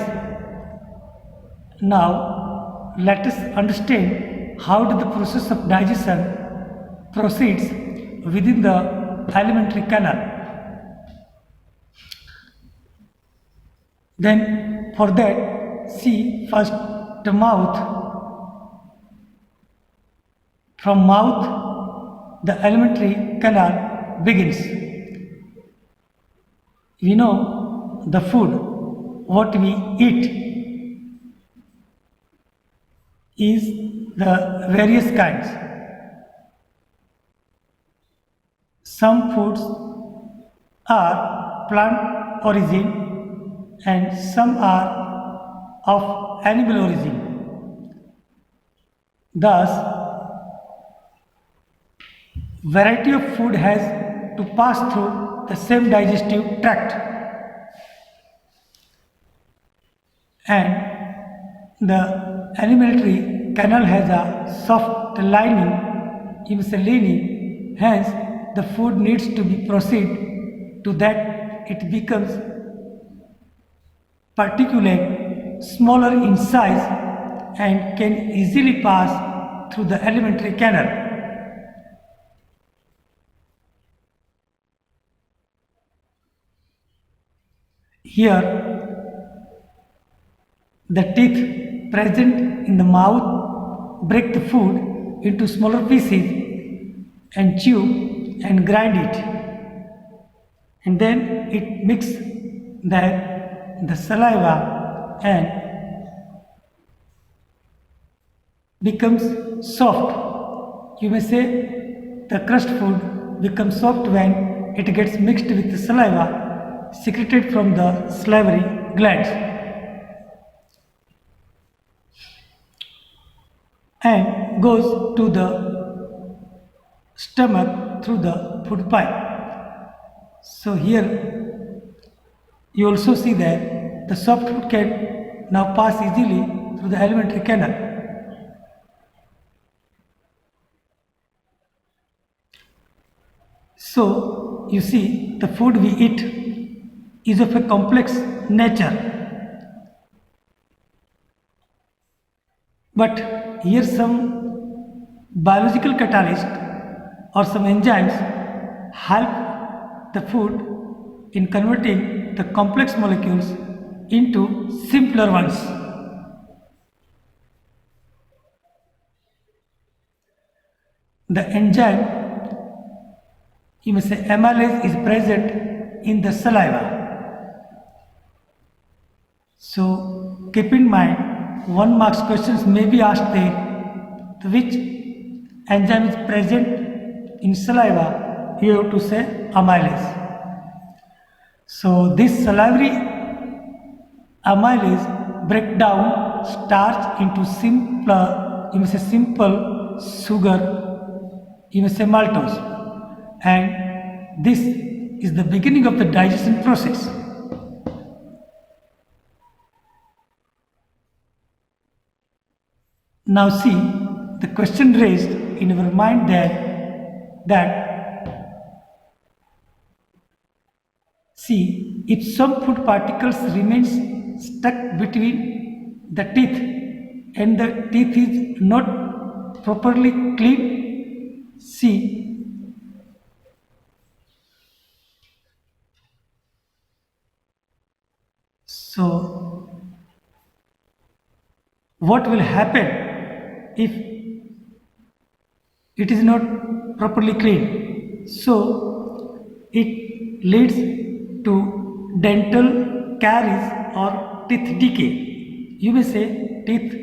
Now let us understand how the process of digestion proceeds within the alimentary canal. Then for that, see first the mouth. From mouth the alimentary canal begins. We know the food what we eat is the various kinds. some foods are plant origin and some are of animal origin. Thus, variety of food has to pass through the same digestive tract, and the alimentary canal has a soft lining, lining. Hence the food needs to be proceed to that it becomes particulate, smaller in size, and can easily pass through the alimentary canal. Here, the teeth present in the mouth break the food into smaller pieces and chew and grind it, and then it mix the saliva and becomes soft. You may say the crushed food becomes soft when it gets mixed with the saliva secreted from the salivary glands and goes to the stomach through the food pipe. So here you also see that the soft food can now pass easily through the alimentary canal. So you see, the food we eat is of a complex nature. But here some biological catalyst or some enzymes help the food in converting the complex molecules into simpler ones. The enzyme, you may say amylase, is present in the saliva. So keep in mind, 1 marks questions may be asked there. Which enzyme is present in saliva? You have to say amylase. So this salivary amylase break down starch into simpler, you may say simple sugar, you may say maltose, and this is the beginning of the digestion process. Now see the question raised in our mind that see, if some food particles remains stuck between the teeth and the teeth is not properly clean, see, so what will happen if it is not properly clean? So it leads to dental caries or teeth decay. You may say teeth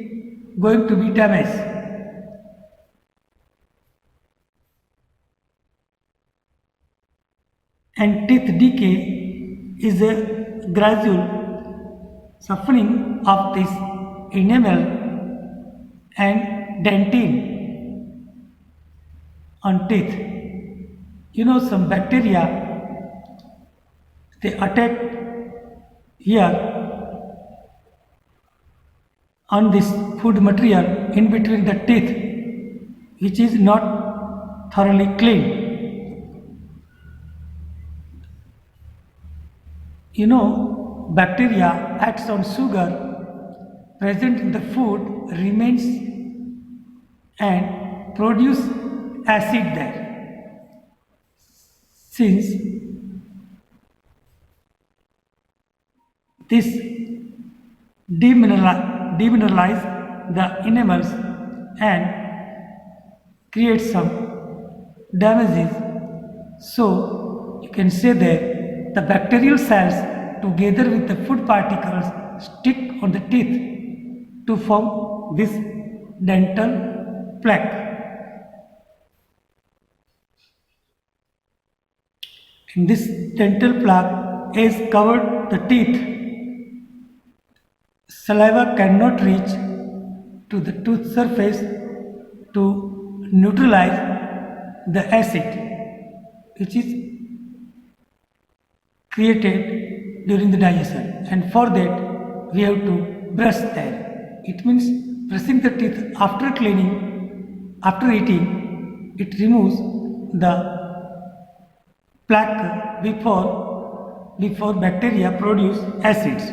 going to be damaged. And teeth decay is a gradual softening of this enamel and dentine on teeth. You know, some bacteria, they attack here on this food material in between the teeth, which is not thoroughly clean. You know, bacteria acts on sugar present in the food, remains and produce acid there. Since this demineralize the enamels and creates some damages, so you can say that the bacterial cells together with the food particles stick on the teeth to form this dental plaque. And this dental plaque has covered the teeth. Saliva cannot reach to the tooth surface to neutralize the acid which is created during the digestion, and for that we have to brush them. It means brushing the teeth after cleaning, after eating, it removes the plaque before bacteria produce acids.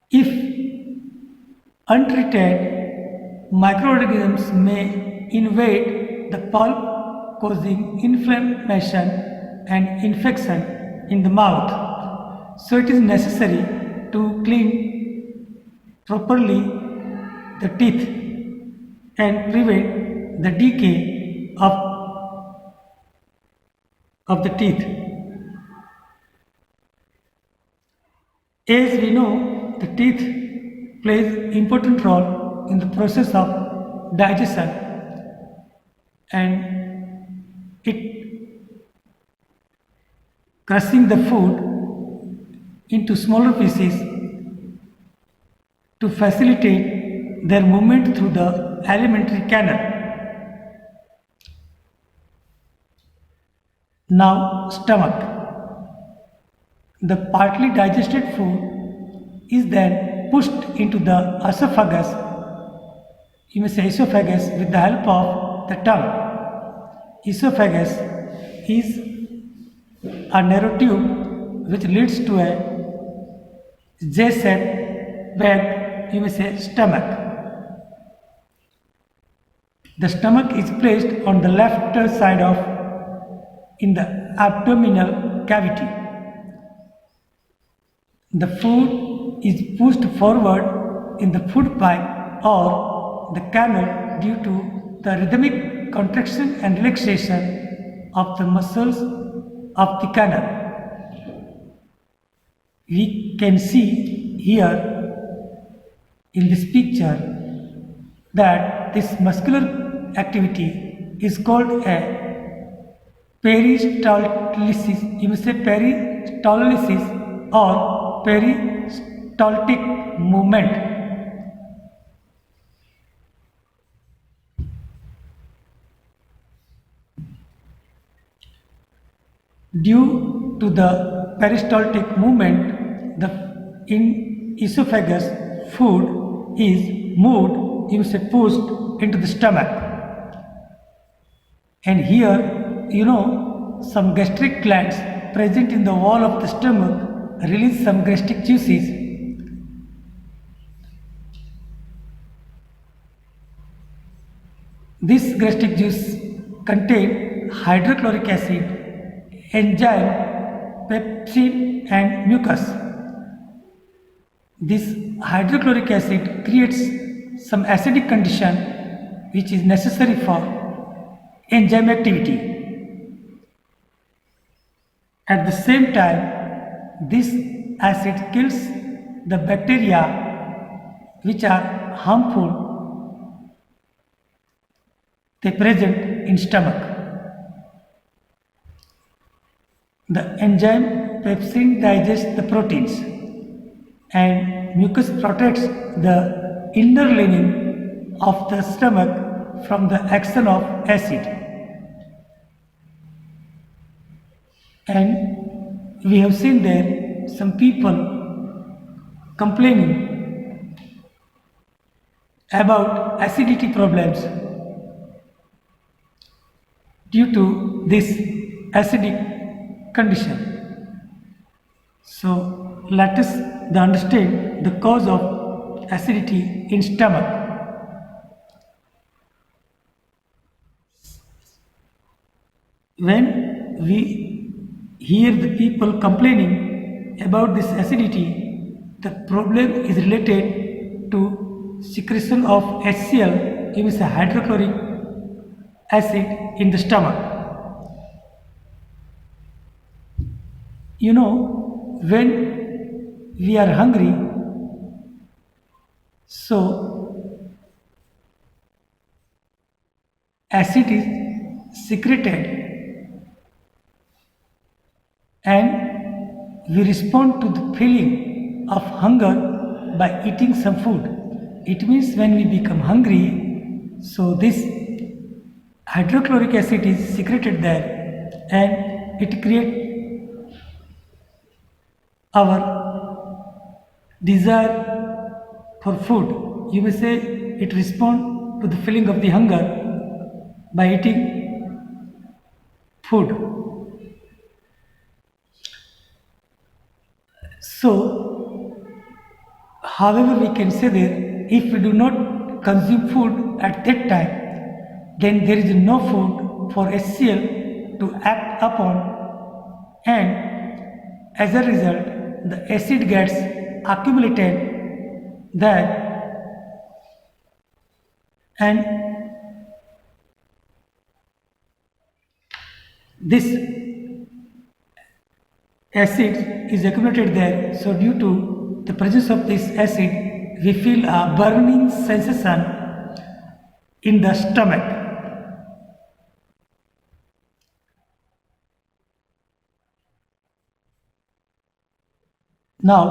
If untreated, microorganisms may invade the pulp, causing inflammation and infection in the mouth. So it is necessary to clean properly the teeth and prevent the decay of the teeth. As we know, the teeth plays important role in the process of digestion, and it crushing the food into smaller pieces to facilitate their movement through the alimentary canal. Now, stomach. The partly digested food is then pushed into the esophagus, you may say esophagus, with the help of the tongue. Esophagus is a narrow tube which leads to a J-shaped bag, you may say stomach. The stomach is placed on the left side in the abdominal cavity. The food is pushed forward in the food pipe or the canal due to the rhythmic contraction and relaxation of the muscles of the canal. We can see here in this picture that this muscular activity is called a peristalsis, you may say peristalsis or peristaltic movement. Due to the peristaltic movement, the esophagus food is moved, you say pushed into the stomach. And here, some gastric glands present in the wall of the stomach release some gastric juices. This gastric juice contain hydrochloric acid, enzyme, pepsin and mucus. This hydrochloric acid creates some acidic condition which is necessary for enzyme activity. At the same time, this acid kills the bacteria which are harmful. They present in stomach. The enzyme pepsin digests the proteins and mucus protects the inner lining of the stomach from the action of acid. And we have seen there some people complaining about acidity problems due to this acidic condition. So let us understand the cause of acidity in stomach. When we hear the people complaining about this acidity, the problem is related to secretion of HCl, it means hydrochloric acid in the stomach. When we are hungry, so acid is secreted and we respond to the feeling of hunger by eating some food. It means when we become hungry, so this hydrochloric acid is secreted there and it creates our desire for food. You may say it responds to the feeling of the hunger by eating food. So, however, we can say that if we do not consume food at that time, then there is no food for HCl to act upon, and as a result, the acid gets accumulated there, and this acid is accumulated there. So due to the presence of this acid, we feel a burning sensation in the stomach. Now,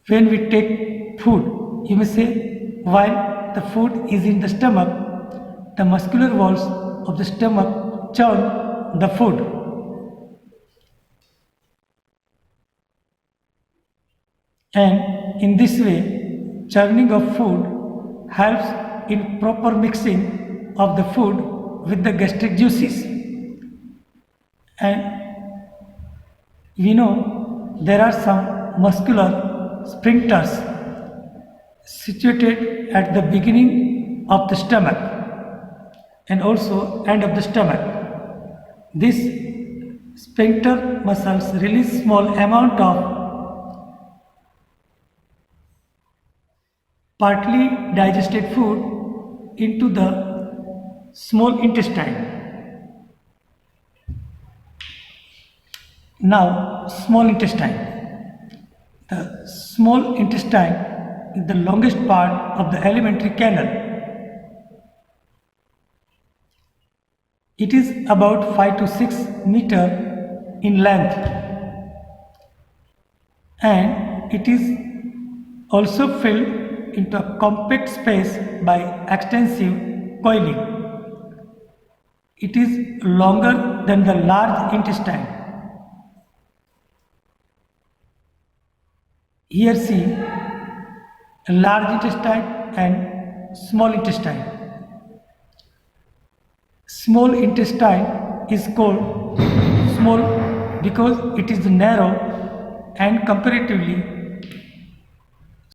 when we take food, you may say while the food is in the stomach, the muscular walls of the stomach churn the food. And in this way, churning of food helps in proper mixing of the food with the gastric juices. And we know there are some muscular sphincters situated at the beginning of the stomach and also end of the stomach. These sphincter muscles release small amount of partly digested food into the small intestine. Now, small intestine. The small intestine is the longest part of the alimentary canal. It is about 5 to 6 meters in length, and it is also filled into a compact space by extensive coiling. It is longer than the large intestine. Here see a large intestine and small intestine. Small intestine is called small because it is narrow and comparatively